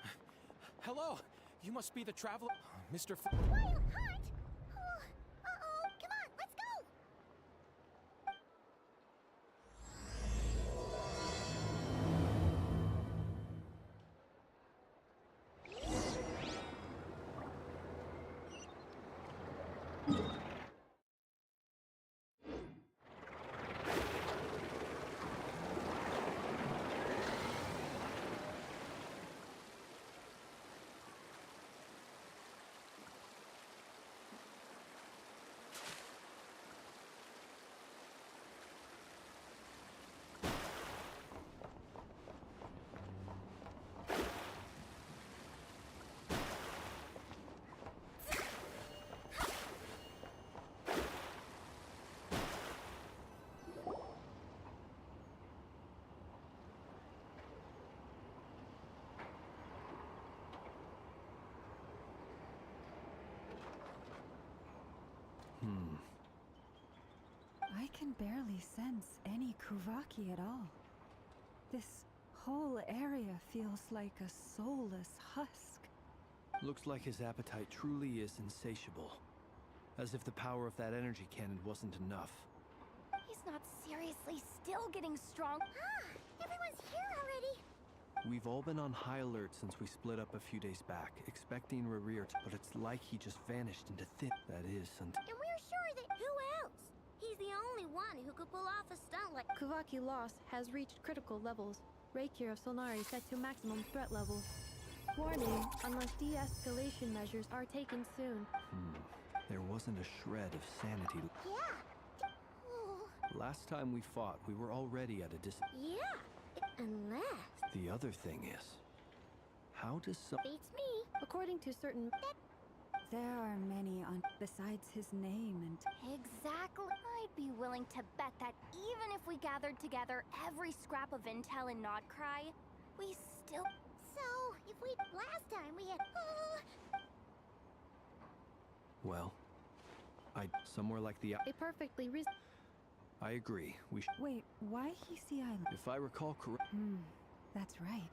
Hello! You must be the traveler... Mr. Wild Hunt? Oh, uh-oh. Come on, let's go! I can barely sense any Kuvaki at all. This whole area feels like a soulless husk. Looks like his appetite truly is insatiable. As if the power of that energy cannon wasn't enough. He's not seriously still getting strong. Everyone's here already. We've all been on high alert since we split up a few days back, expecting Rerir, but it's like he just vanished into thin. That is something. And we're sure that... Who else? He's the only one who could pull off a stunt like... Kuvaki loss has reached critical levels. Reikir of Solnari set to maximum threat level. Warning, unless de-escalation measures are taken soon. There wasn't a shred of sanity. Yeah. Last time we fought, we were already at a distance. Yeah. Unless... The other thing is... How does some... Beats me. According to certain... There are many on besides his name and... Exactly. I'd be willing to bet that even if we gathered together every scrap of intel in Nodcry, we still... So, if we... Last time we had... Well... Somewhere like the... A perfectly reasonable... I agree. We should... Wait, why Hisi Island? If I recall correctly... That's right.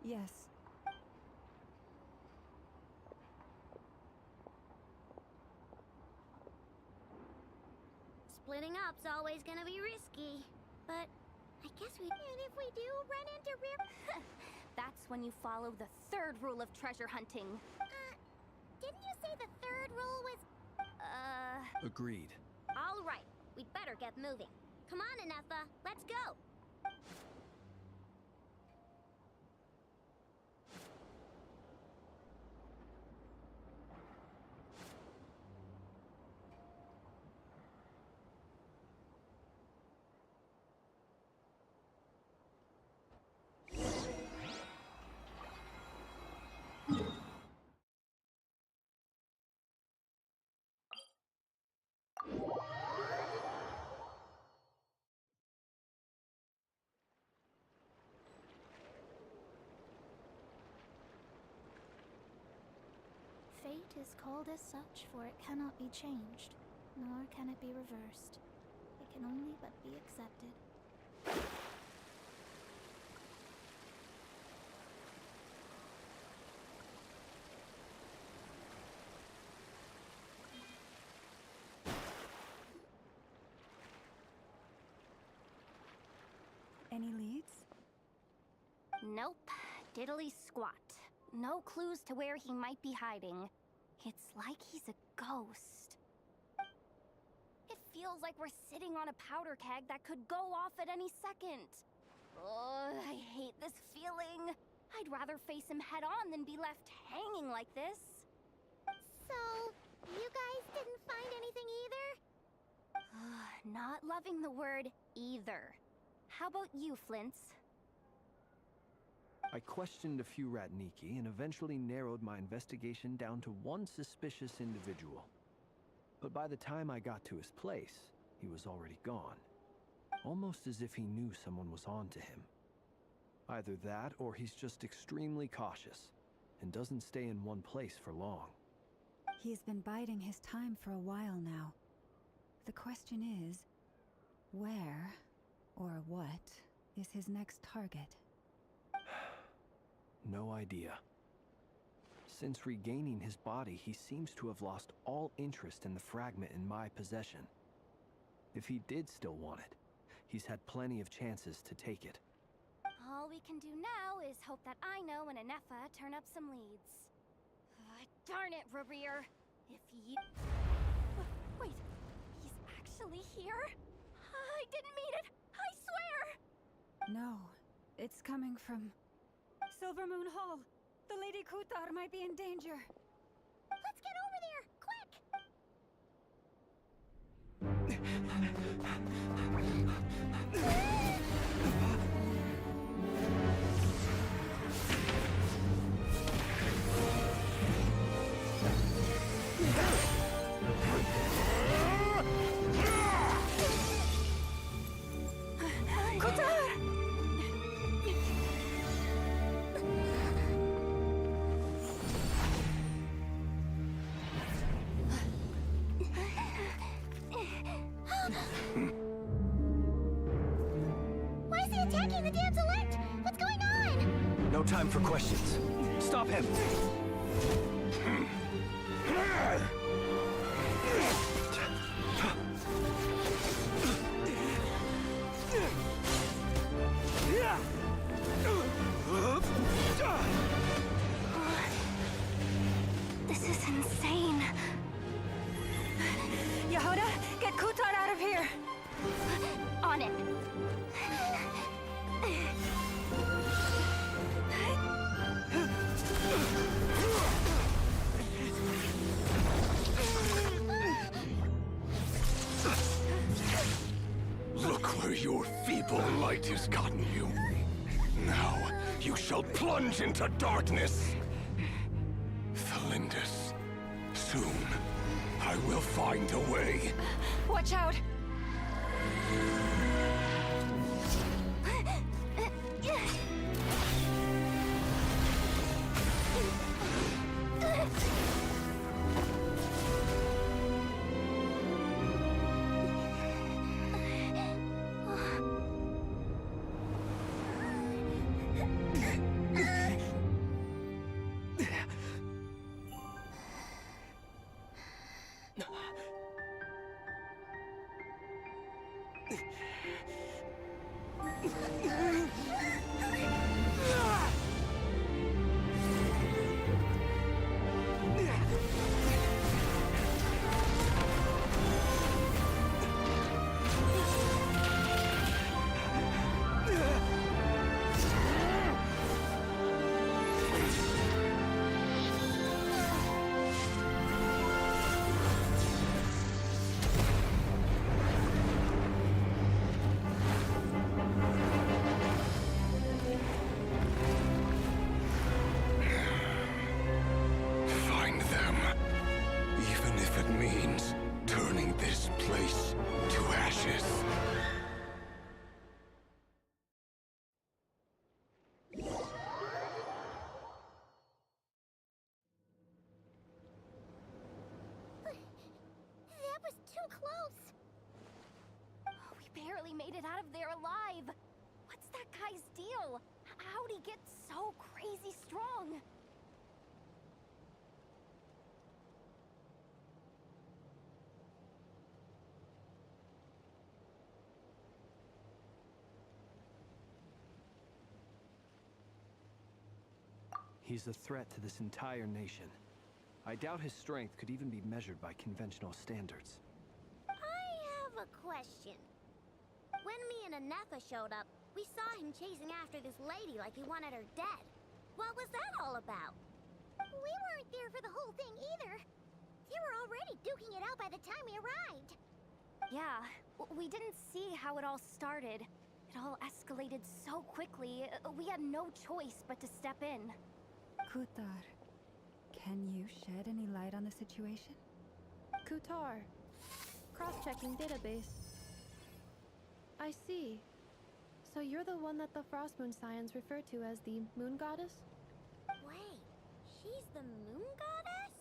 Yes. Splitting up's always gonna be risky. But I guess we... And if we do run into That's when you follow the third rule of treasure hunting. Didn't you say the third rule was... Agreed. All right, we'd better get moving. Come on, Anefa, let's go. Fate is called as such, for it cannot be changed, nor can it be reversed. It can only but be accepted. Any leads? Nope. Diddly squat. No clues to where he might be hiding. It's like he's a ghost. It feels like we're sitting on a powder keg that could go off at any second. Ugh, I hate this feeling. I'd rather face him head on than be left hanging like this. So, you guys didn't find anything either? Not loving the word either. How about you, Flints? I questioned a few Ratniki and eventually narrowed my investigation down to one suspicious individual. But by the time I got to his place, he was already gone. Almost as if he knew someone was on to him. Either that, or he's just extremely cautious, and doesn't stay in one place for long. He's been biding his time for a while now. The question is, where, or what, is his next target? No idea. Since regaining his body, he seems to have lost all interest in the fragment in my possession. If he did still want it, he's had plenty of chances to take it. All we can do now is hope that I know and Anefa turn up some leads. Darn it, Rarir! If you... Wait, he's actually here? I didn't mean it! I swear! No, it's coming from... Silver Moon Hall! The Lady Kutar might be in danger! Let's get over there! Quick! Attacking the damn select! What's going on? No time for questions. Stop him! This is insane. Yehuda, get Kutar out of here! On it. Look where your feeble light has gotten you. Now, you shall plunge into darkness. Thalindus, soon, I will find a way. Watch out! if it means turning this place to ashes. That was too close. We barely made it out of there alive. What's that guy's deal? How'd he get so crazy strong? He's a threat to this entire nation. I doubt his strength could even be measured by conventional standards. I have a question. When me and Anefa showed up, we saw him chasing after this lady like he wanted her dead. What was that all about? We weren't there for the whole thing either. They were already duking it out by the time we arrived. Yeah, we didn't see how it all started. It all escalated so quickly, we had no choice but to step in. Kutar, can you shed any light on the situation? Kutar. Cross-checking database. I see. So you're the one that the Frost Moon Scions refer to as the Moon Goddess? Wait, she's the moon goddess?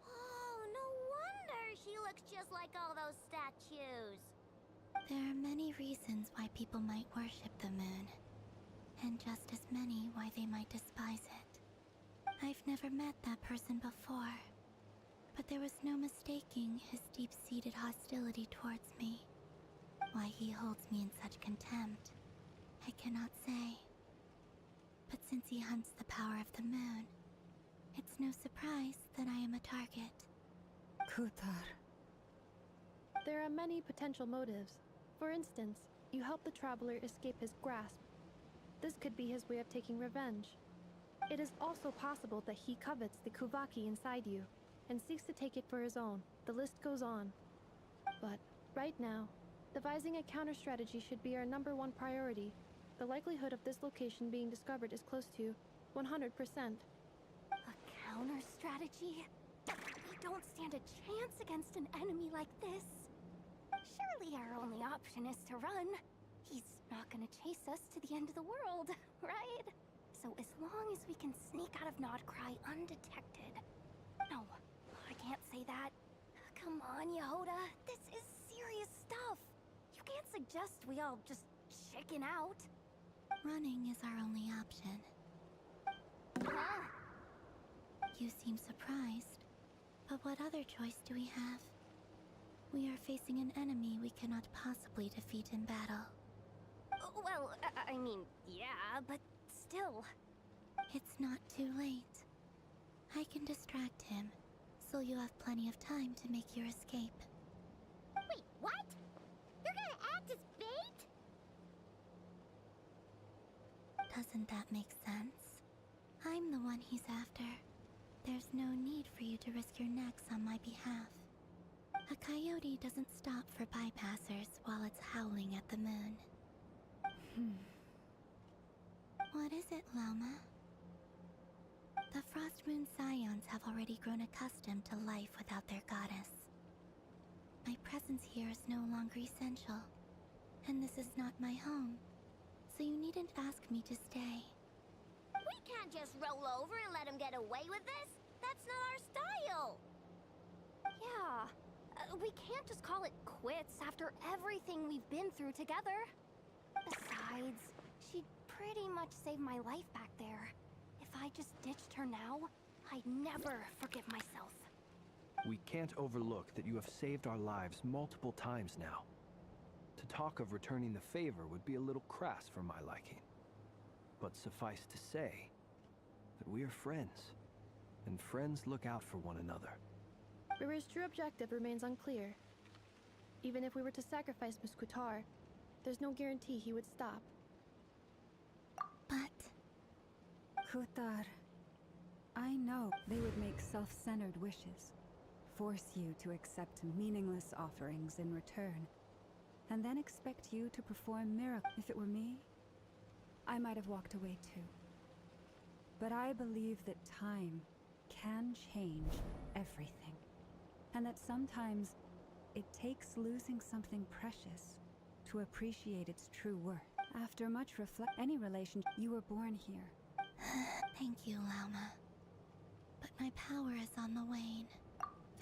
Oh, no wonder she looks just like all those statues. There are many reasons why people might worship the moon, and just as many why they might despise it. I've never met that person before, but there was no mistaking his deep-seated hostility towards me. Why he holds me in such contempt, I cannot say. But since he hunts the power of the moon, it's no surprise that I am a target. Kutar. There are many potential motives. For instance, you help the traveler escape his grasp. This could be his way of taking revenge. It is also possible that he covets the Kuvaki inside you, and seeks to take it for his own. The list goes on. But, right now, devising a counter-strategy should be our #1 priority. The likelihood of this location being discovered is close to 100%. A counter-strategy? We don't stand a chance against an enemy like this. Surely our only option is to run. He's not gonna chase us to the end of the world, right? So as long as we can sneak out of Nodcry undetected. No, I can't say that. Come on, Yehoda. This is serious stuff. You can't suggest we all just chicken out. Running is our only option. Huh? You seem surprised, but what other choice do we have? We are facing an enemy we cannot possibly defeat in battle. Well, I mean, yeah, but still. It's not too late. I can distract him, so you have plenty of time to make your escape. Wait, what? You're gonna act as bait? Doesn't that make sense? I'm the one he's after. There's no need for you to risk your necks on my behalf. A coyote doesn't stop for bypassers while it's howling at the moon. What is it, Loma? The Frost Moon Scions have already grown accustomed to life without their goddess. My presence here is no longer essential, and this is not my home, so you needn't ask me to stay. We can't just roll over and let him get away with this. That's not our style. Yeah, we can't just call it quits after everything we've been through together. Besides, she'd pretty much saved my life back there. If I just ditched her now, I'd never forgive myself. We can't overlook that you have saved our lives multiple times now. To talk of returning the favor would be a little crass for my liking. But suffice to say that we are friends, and friends look out for one another. Riri's true objective remains unclear. Even if we were to sacrifice Miss Kutar, there's no guarantee he would stop. But... Kutar, I know they would make self-centered wishes, force you to accept meaningless offerings in return, and then expect you to perform miracles. If it were me, I might have walked away too. But I believe that time can change everything, and that that sometimes it takes losing something precious to appreciate its true worth. After much any relation, you were born here. Thank you, Lauma. But my power is on the wane.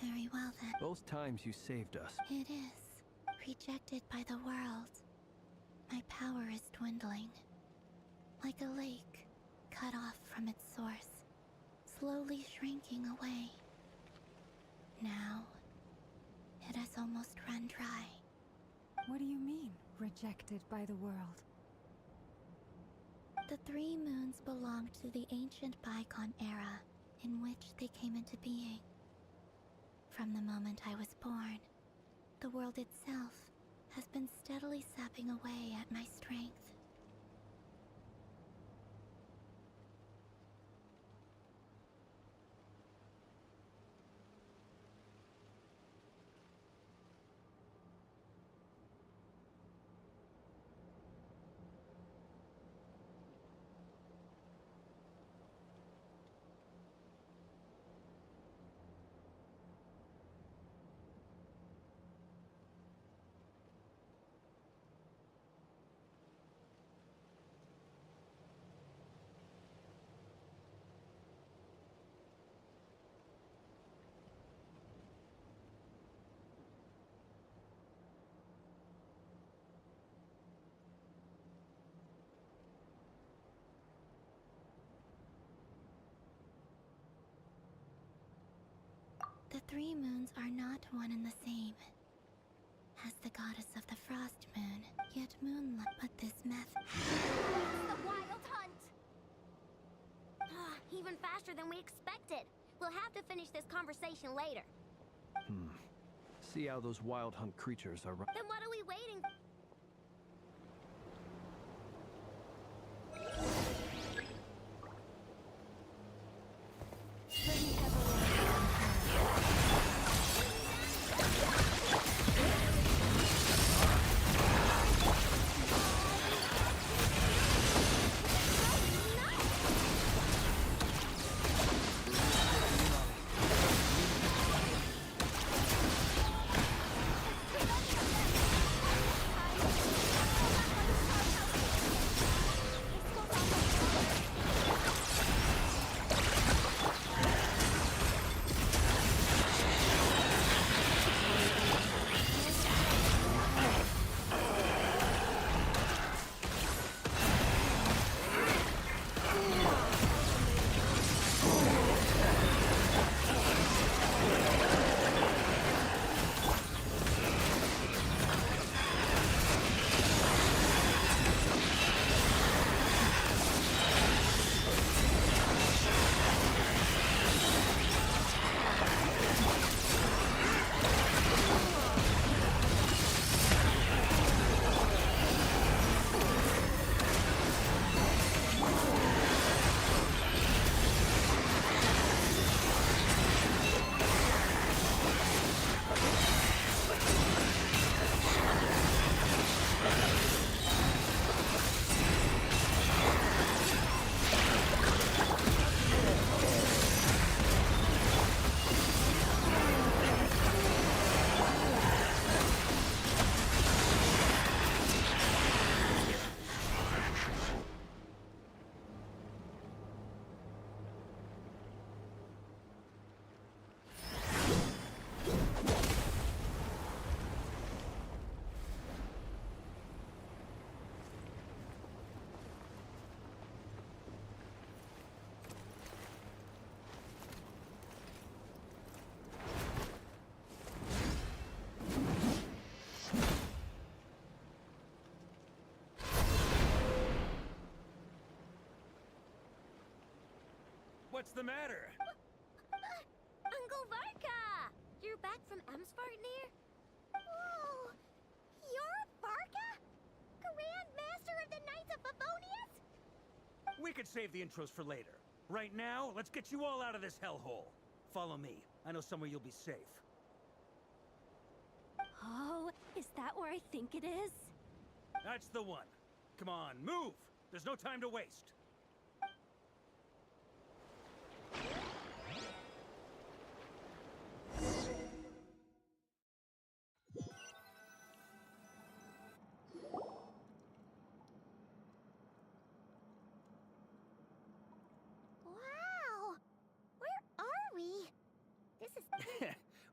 Very well then. Those times you saved us. It is. Rejected by the world. My power is dwindling. Like a lake, cut off from its source, slowly shrinking away. Now, it has almost run dry. What do you mean, rejected by the world? The 3 moons belonged to the ancient bygone era in which they came into being. From the moment I was born, the world itself has been steadily sapping away at my strength. The 3 moons are not one and the same. As the goddess of the frost moon, yet moonlight, but this method. It's the wild hunt! Even faster than we expected. We'll have to finish this conversation later. See how those wild hunt creatures are. Then what are we waiting for? What's the matter? Uncle Varka! You're back from Amsvartnir? Whoa! You're Varka? Grand Master of the Knights of Favonius? We could save the intros for later. Right now, let's get you all out of this hellhole. Follow me. I know somewhere you'll be safe. Oh, is that where I think it is? That's the one. Come on, move! There's no time to waste.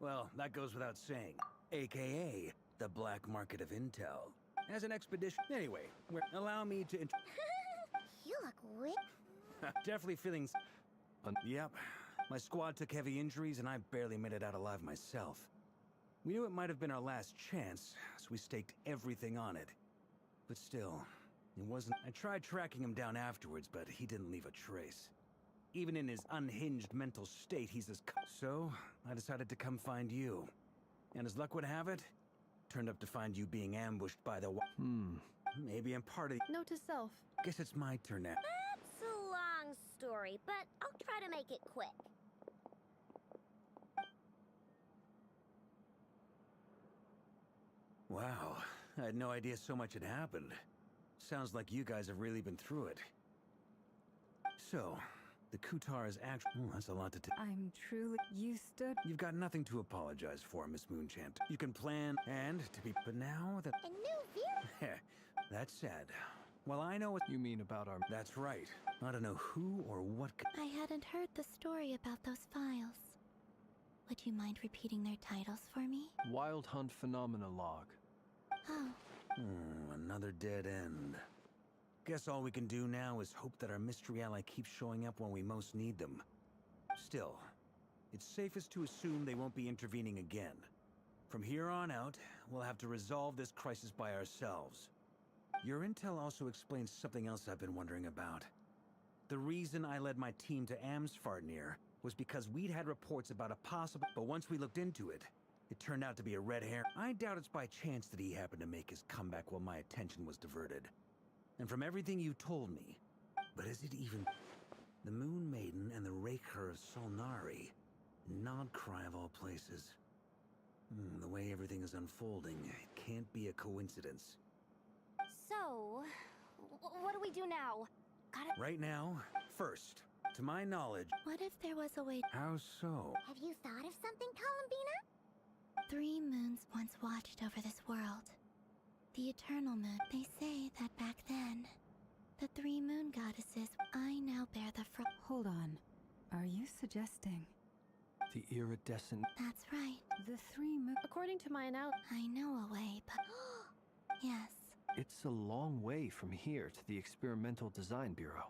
Well, that goes without saying. AKA, the black market of intel. As an expedition... Anyway, allow me to... You look wicked. Definitely feeling... Yep. My squad took heavy injuries and I barely made it out alive myself. We knew it might have been our last chance, so we staked everything on it. But still, it wasn't... I tried tracking him down afterwards, but he didn't leave a trace. Even in his unhinged mental state, he's as... So, I decided to come find you. And as luck would have it, turned up to find you being ambushed by the... Maybe I'm part of... Note to self. Guess it's my turn now. That's a long story, but I'll try to make it quick. Wow, I had no idea so much had happened. Sounds like you guys have really been through it. So, the Kutar is actually... that's a lot to I'm truly... You stood... You've got nothing to apologize for, Miss Moonchant. You can plan and to be... But now that... A new view? That said, well, I know what... You mean about our... That's right. I don't know who or what... I hadn't heard the story about those files. Would you mind repeating their titles for me? Wild Hunt Phenomena Log. Oh. Another dead end. Guess all we can do now is hope that our mystery ally keeps showing up when we most need them. Still, it's safest to assume they won't be intervening again. From here on out, we'll have to resolve this crisis by ourselves. Your intel also explains something else I've been wondering about. The reason I led my team to Amsfarnir was because we'd had reports about a possible... But once we looked into it, it turned out to be a red herring. I doubt it's by chance that he happened to make his comeback while my attention was diverted. And from everything you told me, but is it even... The Moon Maiden and the Raker of Solnari. Nodcry of all places. The way everything is unfolding, it can't be a coincidence. So, what do we do now? Right now, first, to my knowledge... What if there was a way... How so? Have you thought of something, Columbina? 3 moons once watched over this world. The Eternal Moon. They say that back then, the 3 moon goddesses... I now bear the Hold on. Are you suggesting... The iridescent... That's right. The 3 moon... According to my analysis... I know a way, but... Yes. It's a long way from here to the Experimental Design Bureau.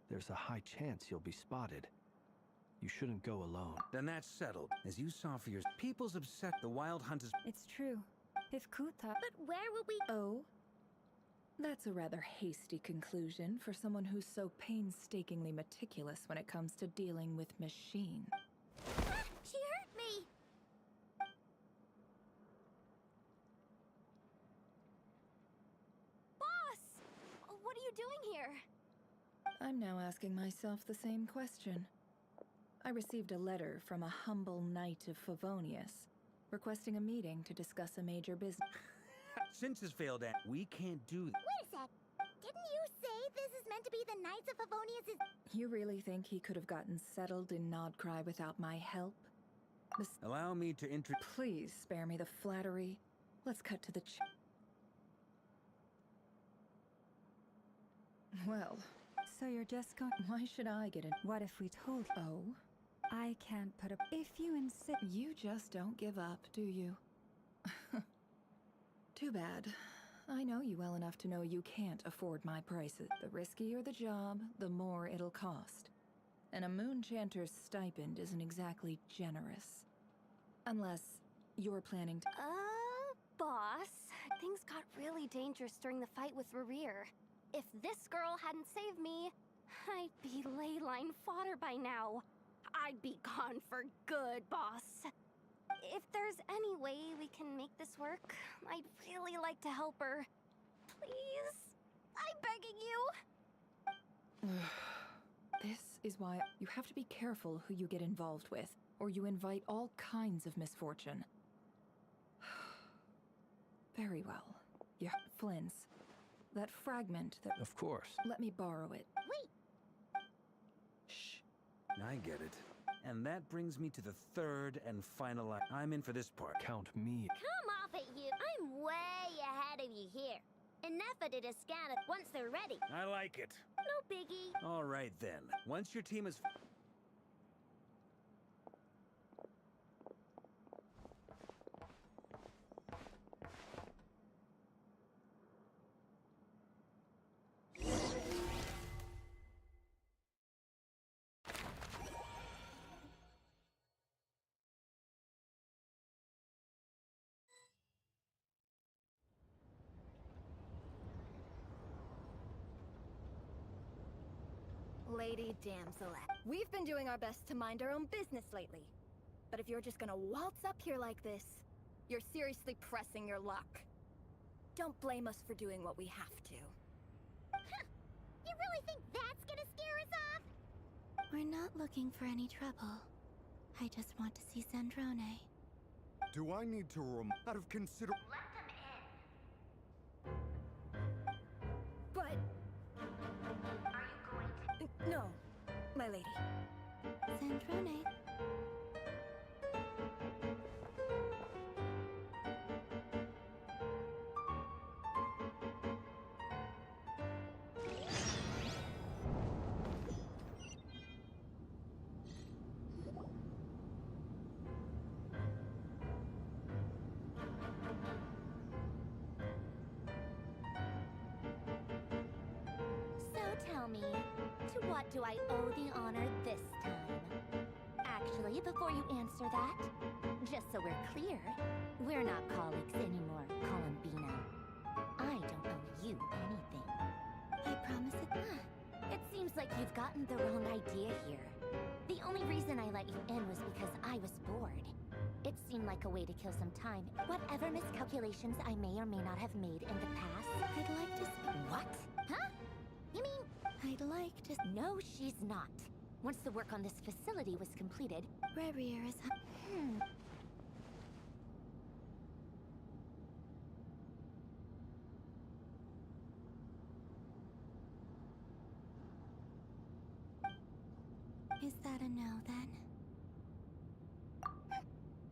There's a high chance you'll be spotted. You shouldn't go alone. Then that's settled. As you saw for your... People's upset the Wild Hunt is... It's true. If Kuta... But where will we... Oh? That's a rather hasty conclusion for someone who's so painstakingly meticulous when it comes to dealing with machine. She hurt me! Boss! What are you doing here? I'm now asking myself the same question. I received a letter from a humble knight of Favonius, requesting a meeting to discuss a major business. Since his failed act, we can't do... Wait a sec. Didn't you say this is meant to be the Knights of Favonius' You really think he could have gotten settled in Nodcry without my help? Allow me to Please spare me the flattery. Let's cut to the Well... So you're just going... Why should I get in? What if we told... Oh? I can't put up... If you insist... You just don't give up, do you? Too bad. I know you well enough to know you can't afford my prices. The riskier the job, the more it'll cost. And a Moonchanter's stipend isn't exactly generous. Unless you're planning to... Boss, things got really dangerous during the fight with Rerir. If this girl hadn't saved me, I'd be ley line fodder by now. I'd be gone for good, boss. If there's any way we can make this work, I'd really like to help her. Please? I'm begging you. This is why you have to be careful who you get involved with, or you invite all kinds of misfortune. Very well. Yeah, Flynn's. That fragment that... Of course. Let me borrow it. Wait! Shh. I get it. And that brings me to the third and final act. I'm in for this part. Count me. Come off it, you! I'm way ahead of you here. Enough I did a scan of once they're ready. I like it. No biggie. All right, then. Once your team is... Lady Damselette. We've been doing our best to mind our own business lately. But if you're just gonna waltz up here like this, you're seriously pressing your luck. Don't blame us for doing what we have to. You really think that's gonna scare us off? We're not looking for any trouble. I just want to see Sandrone. Do I need to out of consider- Let them in. But... Are you going to... No, my lady. Sandrone. Tell me, to what do I owe the honor this time? Actually, before you answer that, just so we're clear, we're not colleagues anymore, Columbina. I don't owe you anything. I promise it. It seems like you've gotten the wrong idea here. The only reason I let you in was because I was bored. It seemed like a way to kill some time. Whatever miscalculations I may or may not have made in the past, I'd like to What? Huh? You mean... I'd like to... No, she's not. Once the work on this facility was completed... Rarier is... Is that a no, then?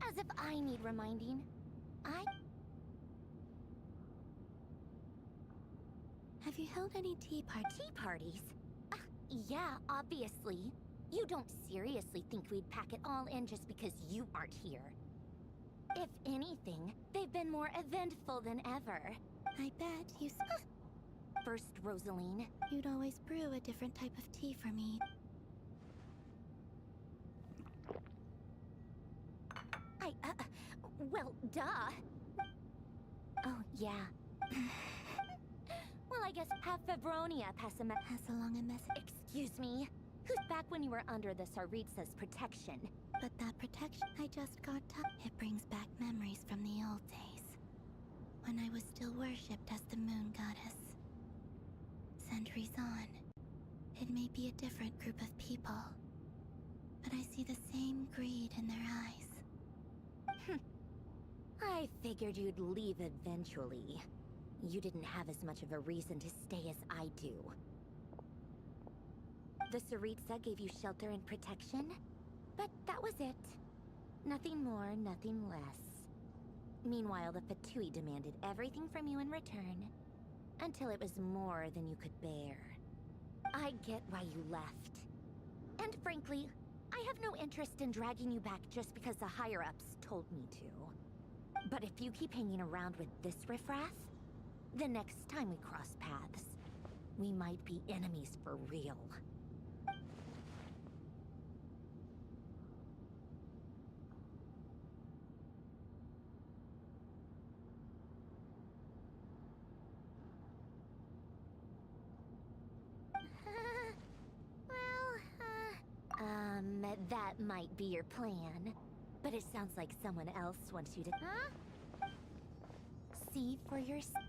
As if I need reminding. Have you held any tea parties? Tea parties? Yeah, obviously. You don't seriously think we'd pack it all in just because you aren't here. If anything, they've been more eventful than ever. I bet you... First, Rosaline. You'd always brew a different type of tea for me. Well, duh. Oh, yeah. Well, I guess have Febronia pass along a message. Excuse me. Who's back when you were under the Tsaritsa's protection? But that protection I just got it brings back memories from the old days. When I was still worshipped as the moon goddess. Centuries on, it may be a different group of people. But I see the same greed in their eyes. I figured you'd leave eventually. You didn't have as much of a reason to stay as I do. The Tsaritsa gave you shelter and protection, but that was it. Nothing more, nothing less. Meanwhile, the Fatui demanded everything from you in return, until it was more than you could bear. I get why you left. And frankly, I have no interest in dragging you back just because the higher-ups told me to. But if you keep hanging around with this riffraff, the next time we cross paths, we might be enemies for real. That might be your plan, but it sounds like someone else wants you to... Huh? See for yourself.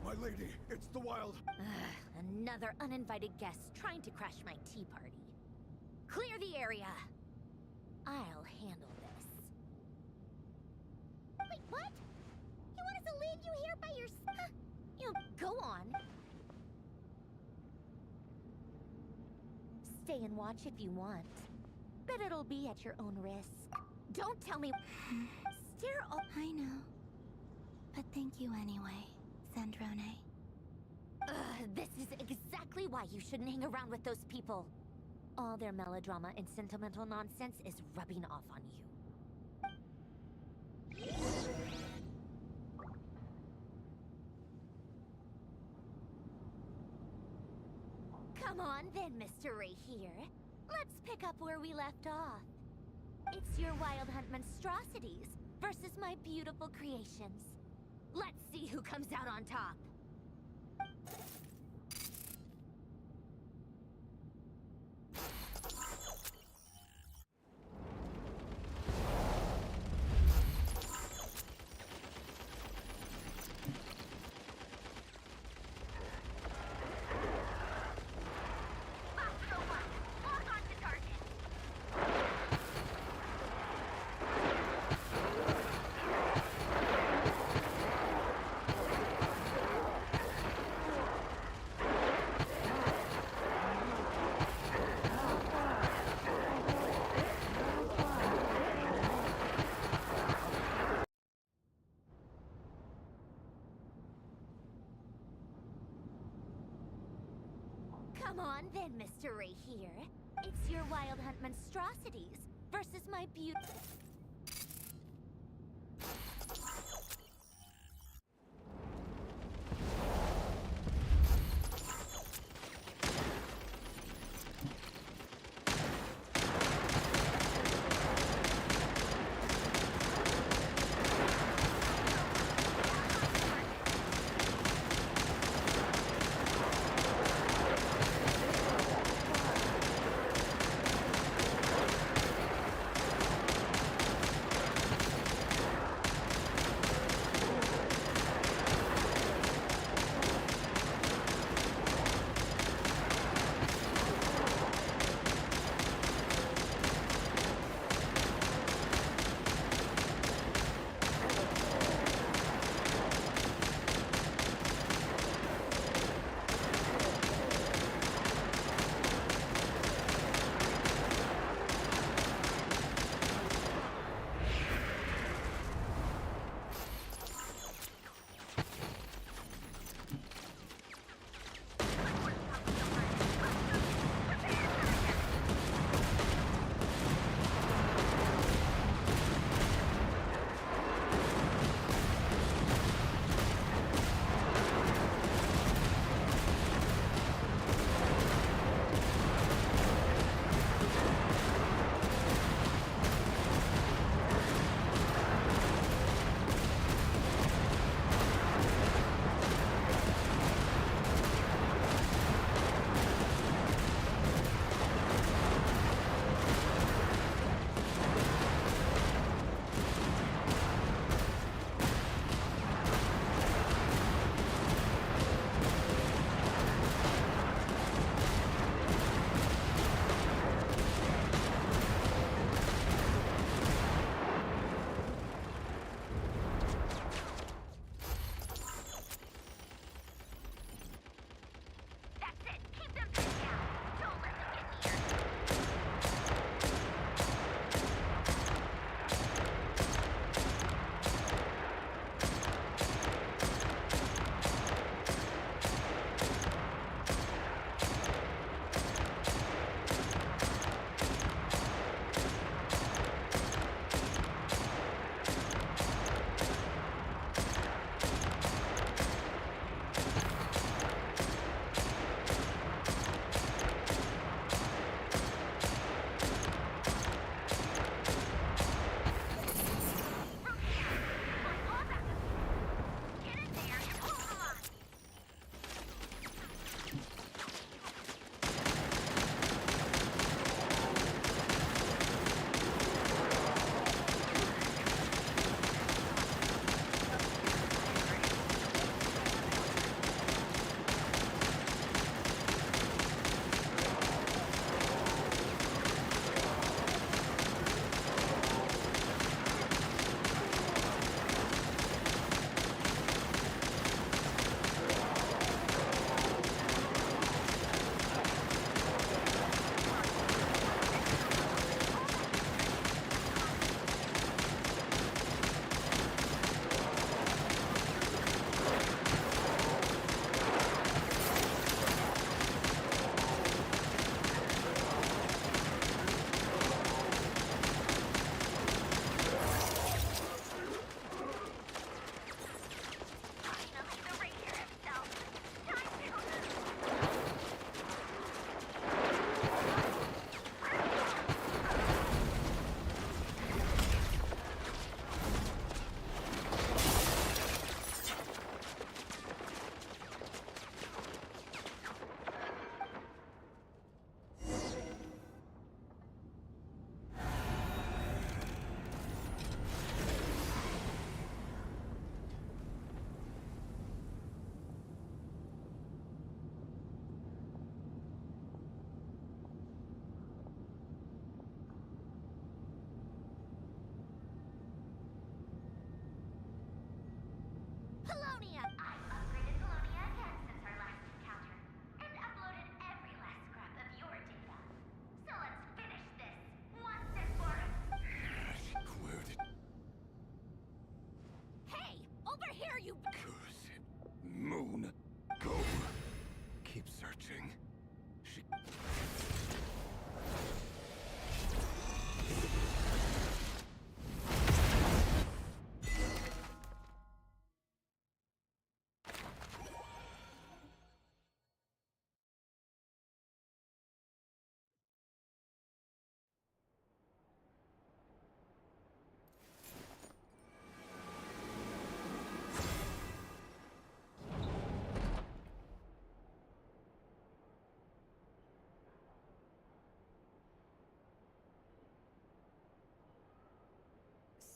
My lady, it's the wild... Another uninvited guest trying to crash my tea party. Clear the area. I'll handle this. Wait, what? You want us to leave you here by yourself? You go on. Stay and watch if you want, but it'll be at your own risk. Don't tell me... Stare up... I know. But thank you anyway, Sandrone. This is exactly why you shouldn't hang around with those people. All their melodrama and sentimental nonsense is rubbing off on you. Come on then, Mr. Ray here. Let's pick up where we left off. It's your Wild Hunt monstrosities versus my beautiful creations. Let's see who comes out on top. Come on then, Mr. Ray here. It's your Wild Hunt monstrosities versus my beauty.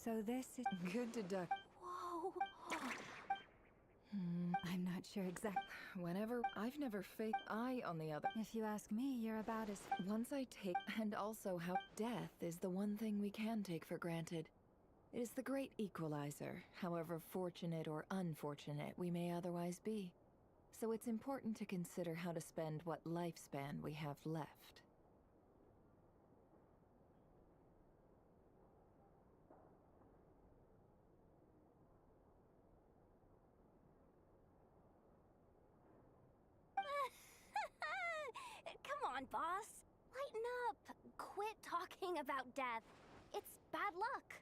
So this is Good deduct. Whoa. I'm not sure exactly. I've never faked. On the other. If you ask me, you're about as. Once I take, and also how death is the one thing we can take for granted. It is the great equalizer, however fortunate or unfortunate we may otherwise be. So it's important to consider how to spend what lifespan we have left. Come on, boss. Lighten up. Quit talking about death. It's bad luck.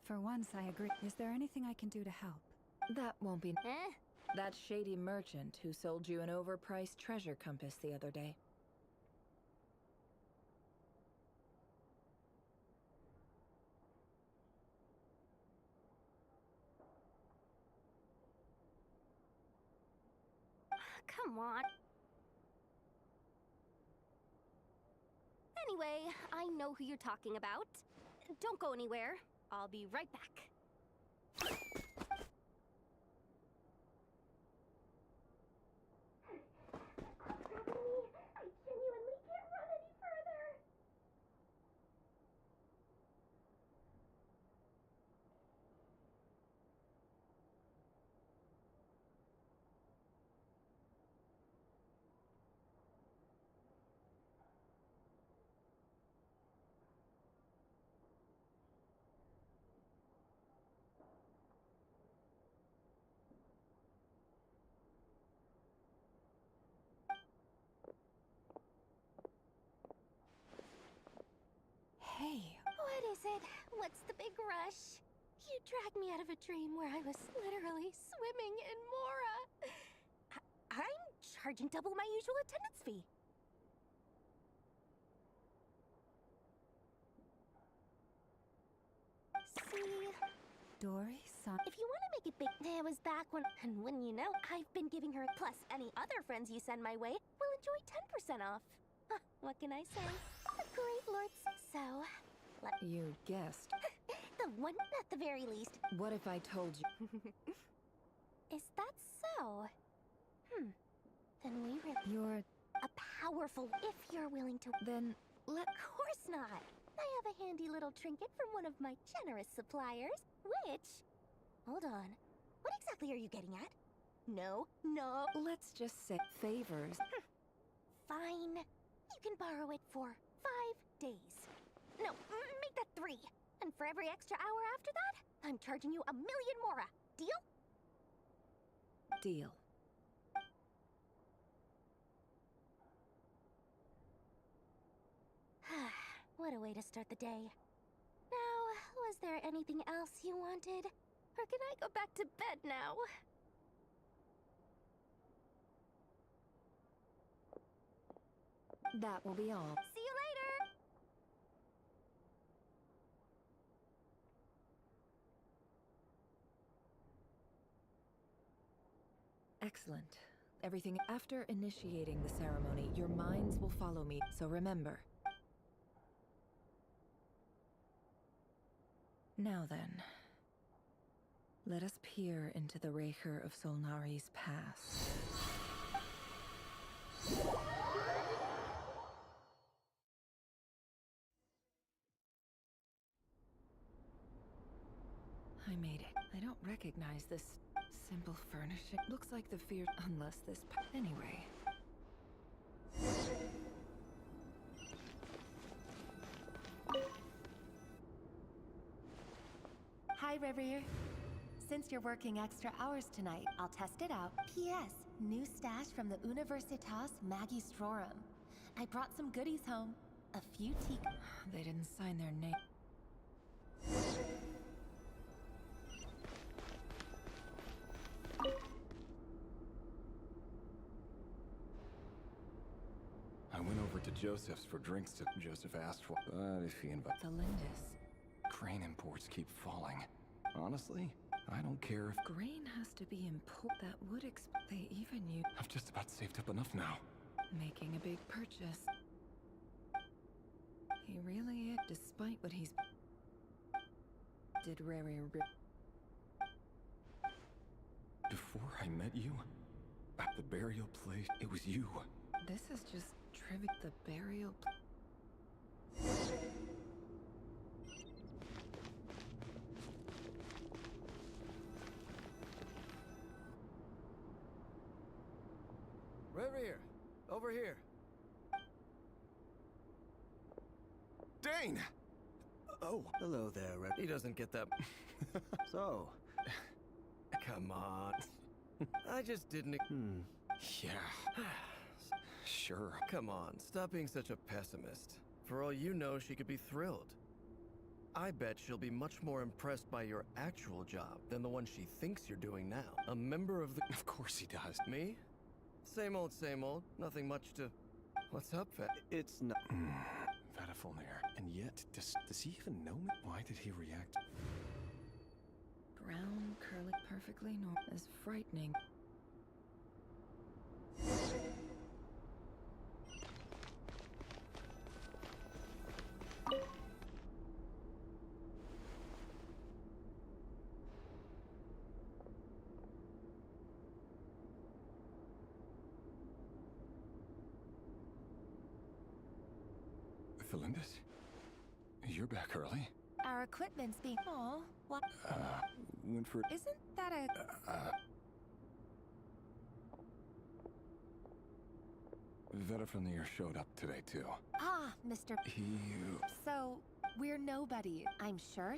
For once, I agree. Is there anything I can do to help? That won't be. Eh? That shady merchant who sold you an overpriced treasure compass the other day. Come on. Anyway, I know who you're talking about. Don't go anywhere. I'll be right back. I genuinely can't run any further. Hey. What is it? What's the big rush? You dragged me out of a dream where I was literally swimming in Mora. I'm charging double my usual attendance fee. See? Dory-san. If you want to make it big, it was back when, and when you know, I've been giving her, plus any other friends you send my way, will enjoy 10% off. Huh, what can I say? The great lords. So, You guessed. the one at the very least. What if I told you? Is that so? Then we really... You're... a powerful, if you're willing to... Then, Of course not. I have a handy little trinket from one of my generous suppliers, which... Hold on. What exactly are you getting at? No. Let's just say favors. Fine. You can borrow it for 5 days. No, make that 3. And for every extra hour after that, I'm charging you 1,000,000 mora. Deal? Deal. What a way to start the day. Now, was there anything else you wanted? Or can I go back to bed now? That will be all. See you later! Excellent. Everything after initiating the ceremony, your minds will follow me, so remember. Now then, let us peer into the Raker of Solnari's past. I made it. I don't recognize this simple furnishing. Looks like the fear, unless this. Anyway. Hi, Reverie. Since you're working extra hours tonight, I'll test it out. P.S. New stash from the Universitas Magistrorum. I brought some goodies home. A few tea... They didn't sign their name. I went over to Joseph's for drinks to Joseph asked for, but if he invited... The Lindis. Crane imports keep falling. Honestly, I don't care if... Grain has to be important. That would they even use... I've just about saved up enough now. Making a big purchase. He really is, despite what he's... Did Rary rip... Before I met you, at the burial place, it was you. This is just trivia. The burial... Rary, over here. Dane! Oh, hello there, Rary. He doesn't get that... So... Come on. I just didn't... Yeah. Sure. Come on, stop being such a pessimist. For all you know, she could be thrilled. I bet she'll be much more impressed by your actual job than the one she thinks you're doing now. A member of the... Of course he does. Me? Same old, same old. Nothing much to... What's up, Vet? It's not... Vedafilnir. And yet, does he even know me? Why did he react? Brown, curly, perfectly normal. Is frightening. Felindis? You're back early? Our equipment's being... Oh, what? Went for... Isn't that a... Vedafilnir showed up today, too. Ah, Mr. He... So, we're nobody, I'm sure.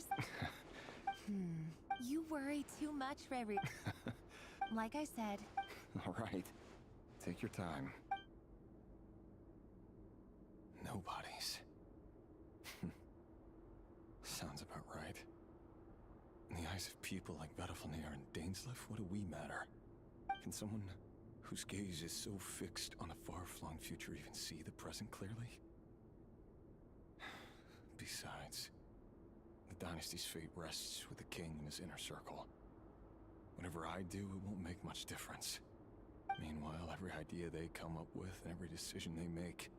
You worry too much, Rary. Like I said... All right. Take your time. Nobody's. Sounds about right. In the eyes of people like Vedafilnir and Dainsleif, what do we matter? Can someone whose gaze is so fixed on a far-flung future even see the present clearly? Besides, the dynasty's fate rests with the king and his inner circle. Whatever I do, it won't make much difference. Meanwhile, every idea they come up with and every decision they make,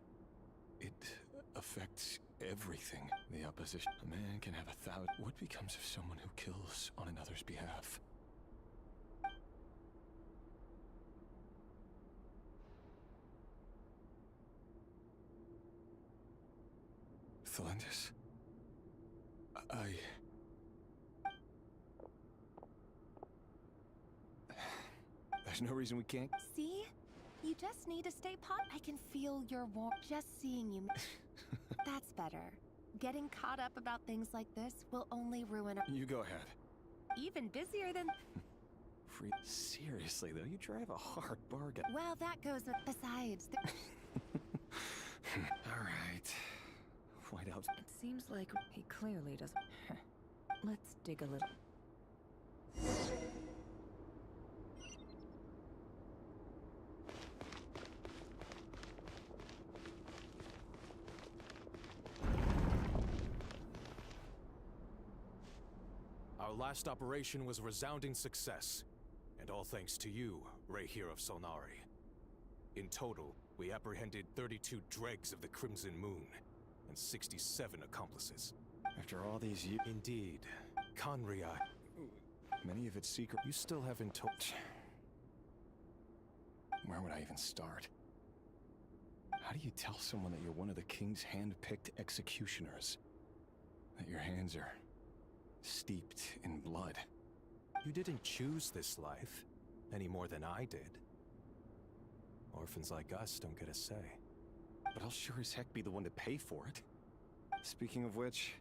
it affects everything. The opposition. A man can have 1,000... What becomes of someone who kills on another's behalf? Felindis? There's no reason we can't... See? You just need to stay pot. I can feel your warmth just seeing you. That's better. Getting caught up about things like this will only ruin our... You go ahead. Even busier than... Seriously, though, you drive a hard bargain. Well, that goes with... Besides... All right. White House... It seems like he clearly doesn't... Let's dig a little. Our last operation was a resounding success, and all thanks to you, Rayhir of Solnari. In total, we apprehended 32 dregs of the Crimson Moon, and 67 accomplices. After all these years... Indeed. Conria... Many of its secret... You still haven't told... Where would I even start? How do you tell someone that you're one of the king's hand-picked executioners? That your hands are... steeped in blood? You didn't choose this life, any more than I did. Orphans like us don't get a say. But I'll sure as heck be the one to pay for it. Speaking of which,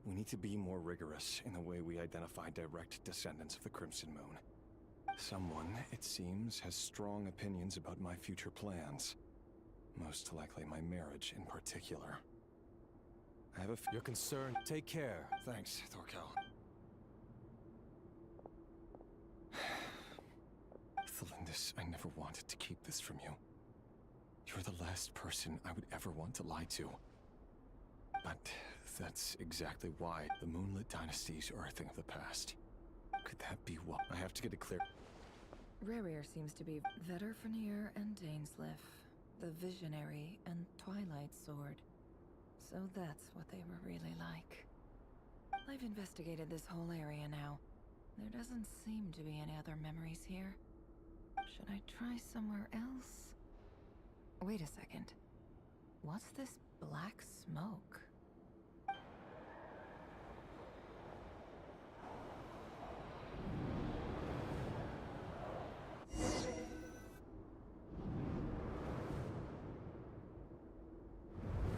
we need to be more rigorous in the way we identify direct descendants of the Crimson Moon. Someone, it seems, has strong opinions about my future plans. Most likely my marriage in particular. I have a You're concerned. Take care. Thanks, Thorkel. Felindis, I never wanted to keep this from you. You're the last person I would ever want to lie to. But that's exactly why the Moonlit dynasties are a thing of the past. Could that be what? I have to get it clear. Rarier seems to be Vedderfenir and Dainsliff, the Visionary and Twilight Sword. So that's what they were really like. I've investigated this whole area now. There doesn't seem to be any other memories here. Should I try somewhere else? Wait a second. What's this black smoke?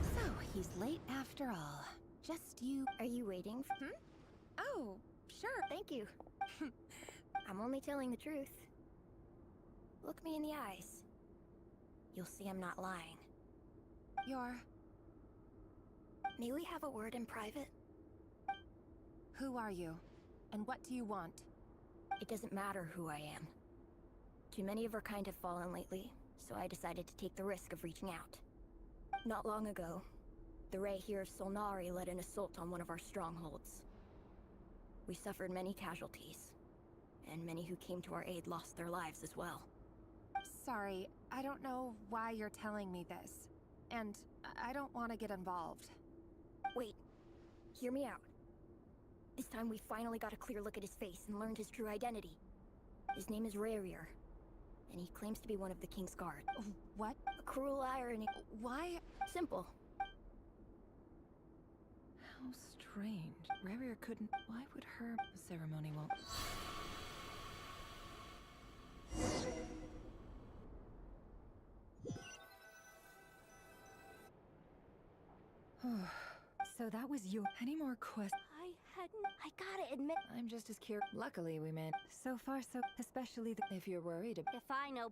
So, he's late after all. Just you. Are you waiting? Oh, sure. Thank you. I'm only telling the truth. Look me in the eyes. You'll see I'm not lying. May we have a word in private? Who are you? And what do you want? It doesn't matter who I am. Too many of our kind have fallen lately, so I decided to take the risk of reaching out. Not long ago, the Ray here of Solnari led an assault on one of our strongholds. We suffered many casualties, and many who came to our aid lost their lives as well. Sorry, I don't know why you're telling me this. And I don't want to get involved. Wait, hear me out. This time we finally got a clear look at his face and learned his true identity. His name is Rarier, and he claims to be one of the King's Guard. What? A cruel irony. Why? Simple. How strange. Rarier couldn't. Why would her ceremony won't? So that was you. Any more questions? I gotta admit, I'm just as curious. Luckily, we met. So far, so especially if you're worried. if I know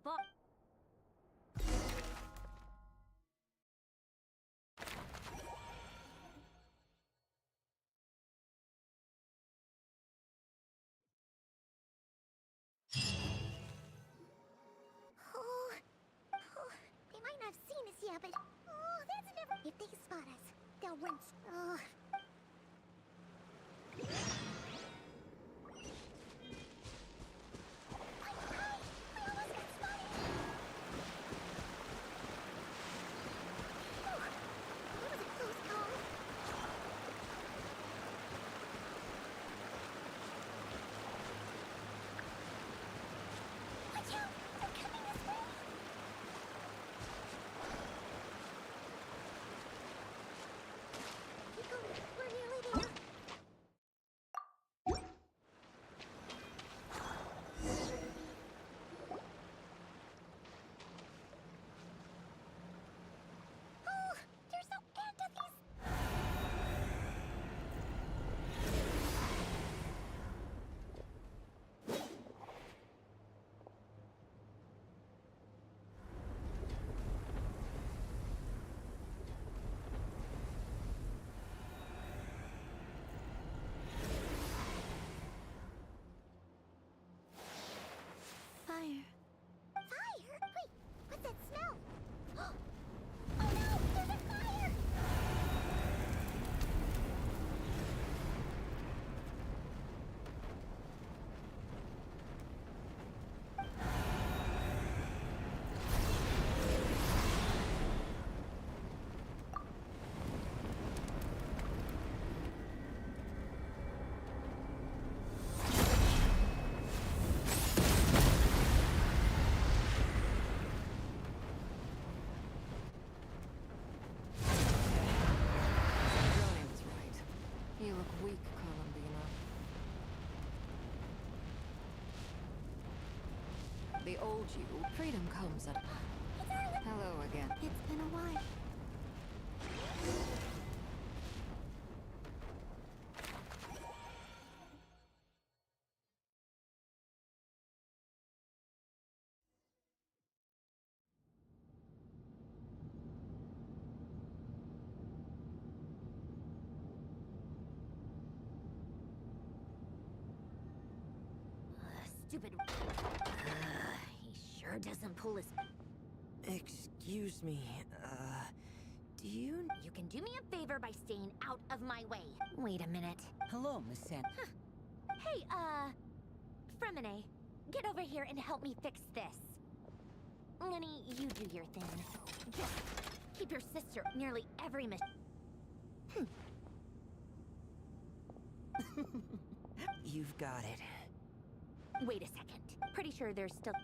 They might not have seen us yet, but that's never. If they spot us, they'll run. Fire. Fire? Wait, what's that smell? Oh no, there's a fire! Johnny was right. You look weak, Columbina. The old you, freedom comes at. Hello again. It's been a while. Stupid. He sure doesn't pull his. Excuse me, do you... You can do me a favor by staying out of my way. Wait a minute. Hello, Miss San. Hey, Fremine, get over here and help me fix this. Lenny, you do your thing. Just keep your sister nearly every mission. You've got it. Wait a second. Pretty sure there's still...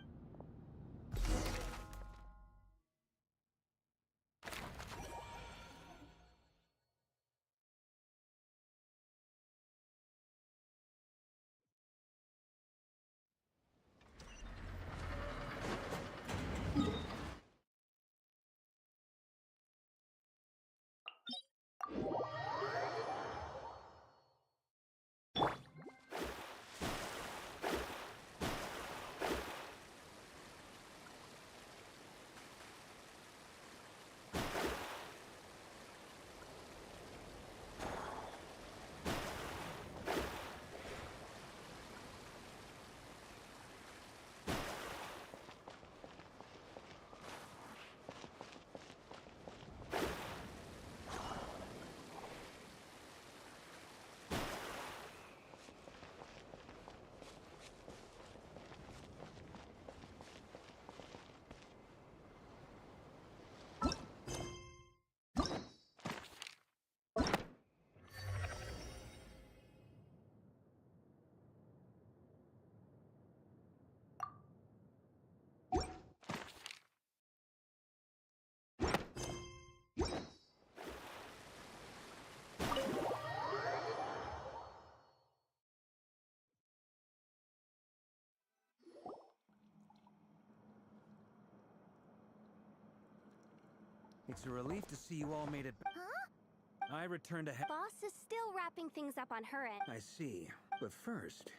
It's a relief to see you all made it back. Huh? I returned to Boss is still wrapping things up on her end. I see. But first,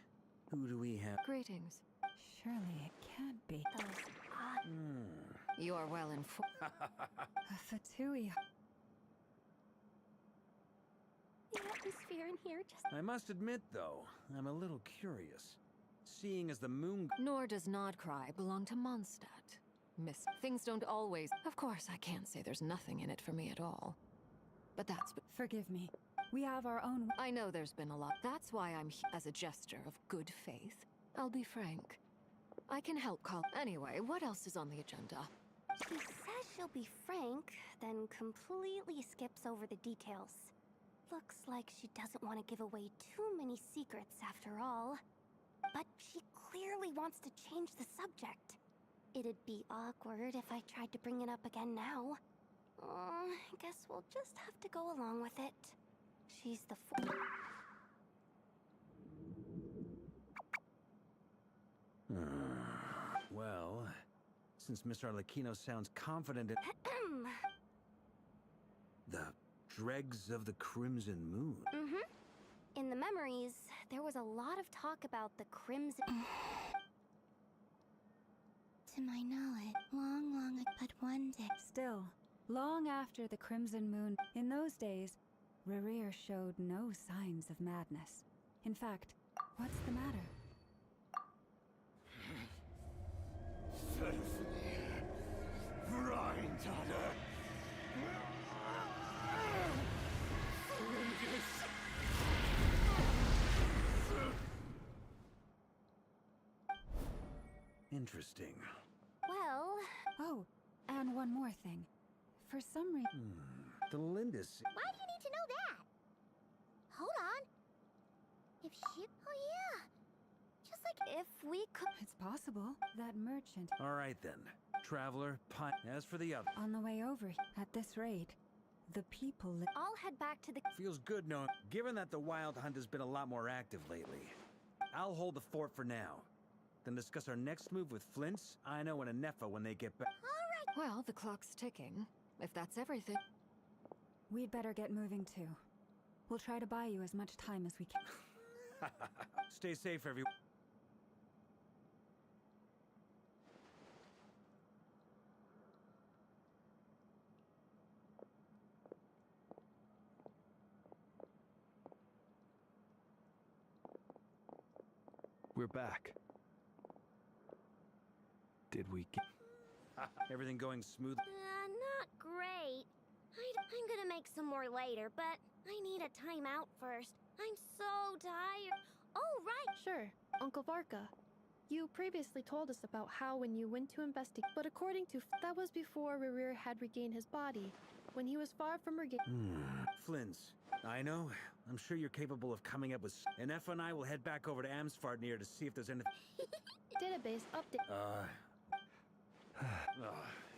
who do we have? Greetings. Surely it can't be. Those odd... You are well informed. A Fatui. The atmosphere in here just... I must admit, though, I'm a little curious. Seeing as the moon... Nor does Nodcry belong to Mondstadt. Miss, things don't always... Of course, I can't say there's nothing in it for me at all. But that's... Forgive me. We have our own... I know there's been a lot. That's why I'm here as a gesture of good faith. I'll be frank. I can help call... Anyway, what else is on the agenda? She says she'll be frank, then completely skips over the details. Looks like she doesn't want to give away too many secrets after all. But she clearly wants to change the subject. It'd be awkward if I tried to bring it up again now. Guess we'll just have to go along with it. She's the Well, since Mr. Arlecchino sounds confident in... The dregs of the Crimson Moon. In the memories, there was a lot of talk about the Crimson... To my knowledge, long ago, but one day... Still, long after the Crimson Moon, in those days, Rerir showed no signs of madness. In fact, what's the matter? Interesting. Well... Oh, and one more thing. For some reason... The Lindis... Why do you need to know that? Hold on. If she... Oh yeah. Just like if we could... It's possible. That merchant... All right then. Traveler, Pine... As for the other... On the way over, at this rate, the people... I'll head back to the... Feels good knowing... Given that the Wild Hunt has been a lot more active lately, I'll hold the fort for now. Then discuss our next move with Flints, Ino, and Anefa when they get back. All right. Well, the clock's ticking. If that's everything... We'd better get moving too. We'll try to buy you as much time as we can. Stay safe, everyone. We're back. Did we get... Everything going smooth? Not great. I'm gonna make some more later, but I need a timeout first. I'm so tired. Oh, right, Sure, Uncle Varka. You previously told us about how when you went to investigate, but according to that was before Rerir had regained his body, when he was far from regaining. Flins, I know. I'm sure you're capable of coming up with. And Effa and I will head back over to Amsfarnir to see if there's anything. Database update.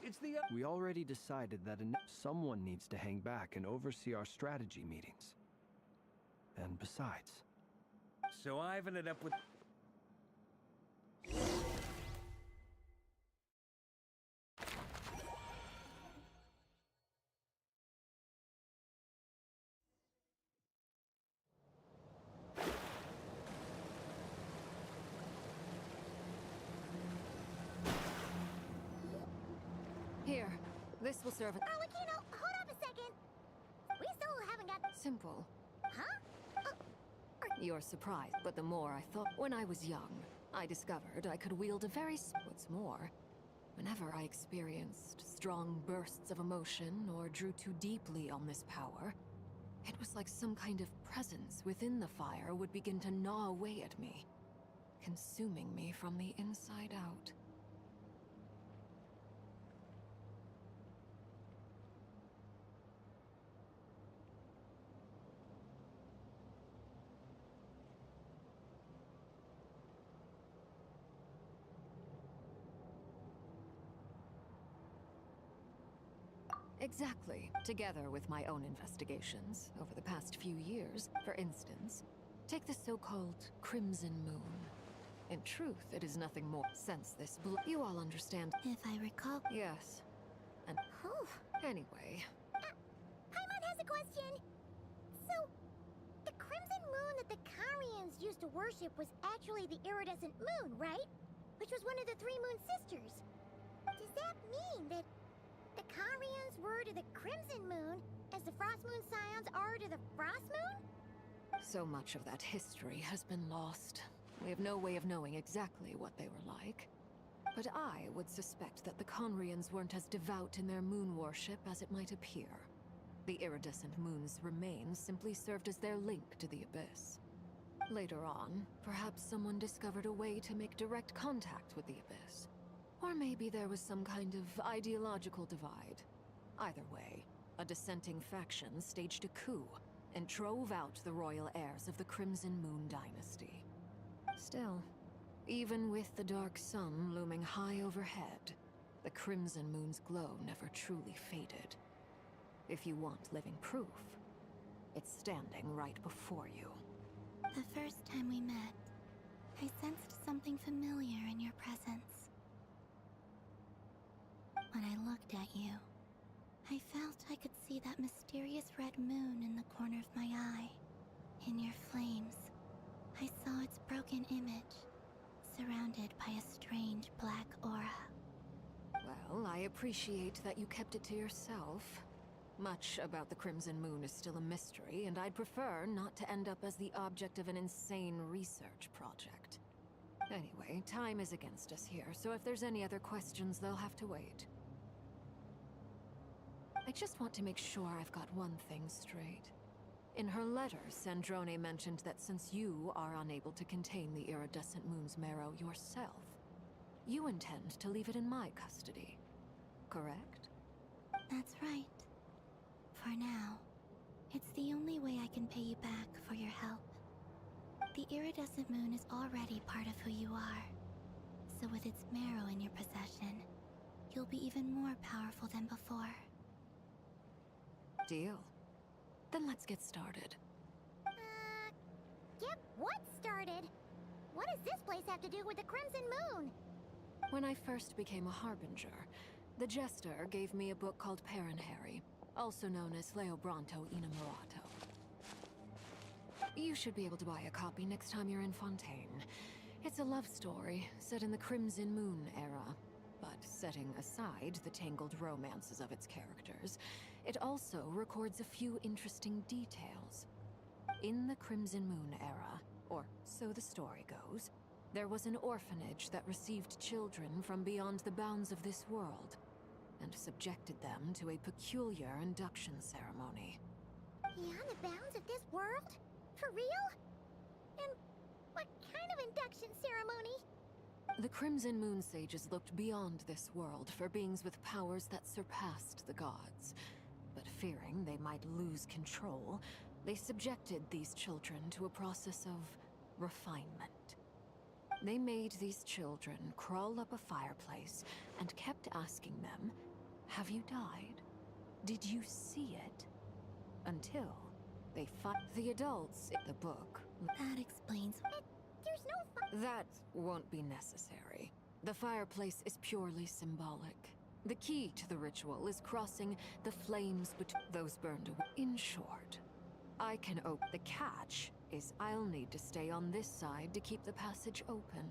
It's the. We already decided that someone needs to hang back and oversee our strategy meetings. And besides. So I've ended up with. Here, this will serve. Arlecchino, hold up a second. We still haven't got. Simple. Huh? You're surprised, but the more I thought. When I was young, I discovered I could wield a very. What's more, whenever I experienced strong bursts of emotion or drew too deeply on this power, it was like some kind of presence within the fire would begin to gnaw away at me, consuming me from the inside out. Exactly. Together with my own investigations over the past few years, for instance, take the so-called Crimson Moon. In truth, it is nothing more. Since this you all understand. If I recall. Yes. And anyway. Paimon has a question. So, the Crimson Moon that the Karians used to worship was actually the iridescent moon, right? Which was one of the three moon sisters. Does that mean that the Karians were to the Crimson Moon as the Frost Moon Scions are to the Frost Moon? So much of that history has been lost. We have no way of knowing exactly what they were like. But I would suspect that the Conrians weren't as devout in their moon worship as it might appear. The iridescent moon's remains simply served as their link to the Abyss. Later on, perhaps someone discovered a way to make direct contact with the Abyss. Or maybe there was some kind of ideological divide. Either way, a dissenting faction staged a coup and drove out the royal heirs of the Crimson Moon dynasty. Still, even with the dark sun looming high overhead, the Crimson Moon's glow never truly faded. If you want living proof, it's standing right before you. The first time we met, I sensed something familiar in your presence. When I looked at you, I felt I could see that mysterious red moon in the corner of my eye. In your flames, I saw its broken image, surrounded by a strange black aura. Well, I appreciate that you kept it to yourself. Much about the Crimson Moon is still a mystery, and I'd prefer not to end up as the object of an insane research project. Anyway, time is against us here, so if there's any other questions, they'll have to wait. I just want to make sure I've got one thing straight. In her letter, Sandrone mentioned that since you are unable to contain the iridescent moon's marrow yourself, you intend to leave it in my custody. Correct? That's right. For now, it's the only way I can pay you back for your help. The iridescent moon is already part of who you are. So with its marrow in your possession, you'll be even more powerful than before. Deal. Then let's get started. Get what started? What does this place have to do with the Crimson Moon? When I first became a Harbinger, the Jester gave me a book called Paranhari, also known as Leobranto Inamorato. You should be able to buy a copy next time you're in Fontaine. It's a love story set in the Crimson Moon era, but setting aside the tangled romances of its characters, it also records a few interesting details. In the Crimson Moon era, or so the story goes, there was an orphanage that received children from beyond the bounds of this world, and subjected them to a peculiar induction ceremony. Beyond the bounds of this world? For real? And what kind of induction ceremony? The Crimson Moon Sages looked beyond this world for beings with powers that surpassed the gods. But fearing they might lose control, they subjected these children to a process of refinement. They made these children crawl up a fireplace and kept asking them, "Have you died? Did you see it?" Until they the adults in the book. That explains. There's no That won't be necessary. The fireplace is purely symbolic. The key to the ritual is crossing the flames between those burned away. In short, I can open. The catch is I'll need to stay on this side to keep the passage open.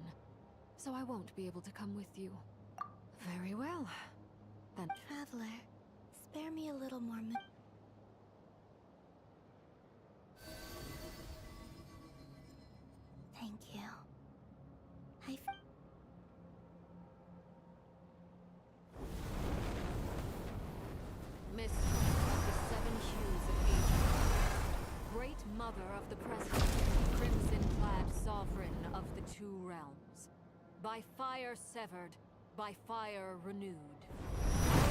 So I won't be able to come with you. Very well. Then, Traveler, spare me a little more Thank you. Mistress of the seven hues of ages, great mother of the present, crimson-clad sovereign of the two realms, by fire severed, by fire renewed. I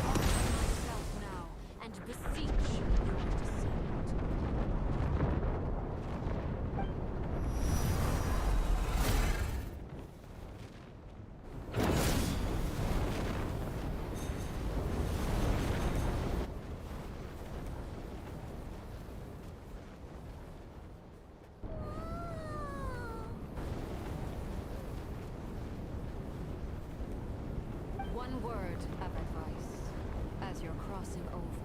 offer myself now and beseech your descent. One word of advice as you're crossing over.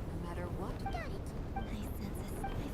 No matter what. Got it. I sense a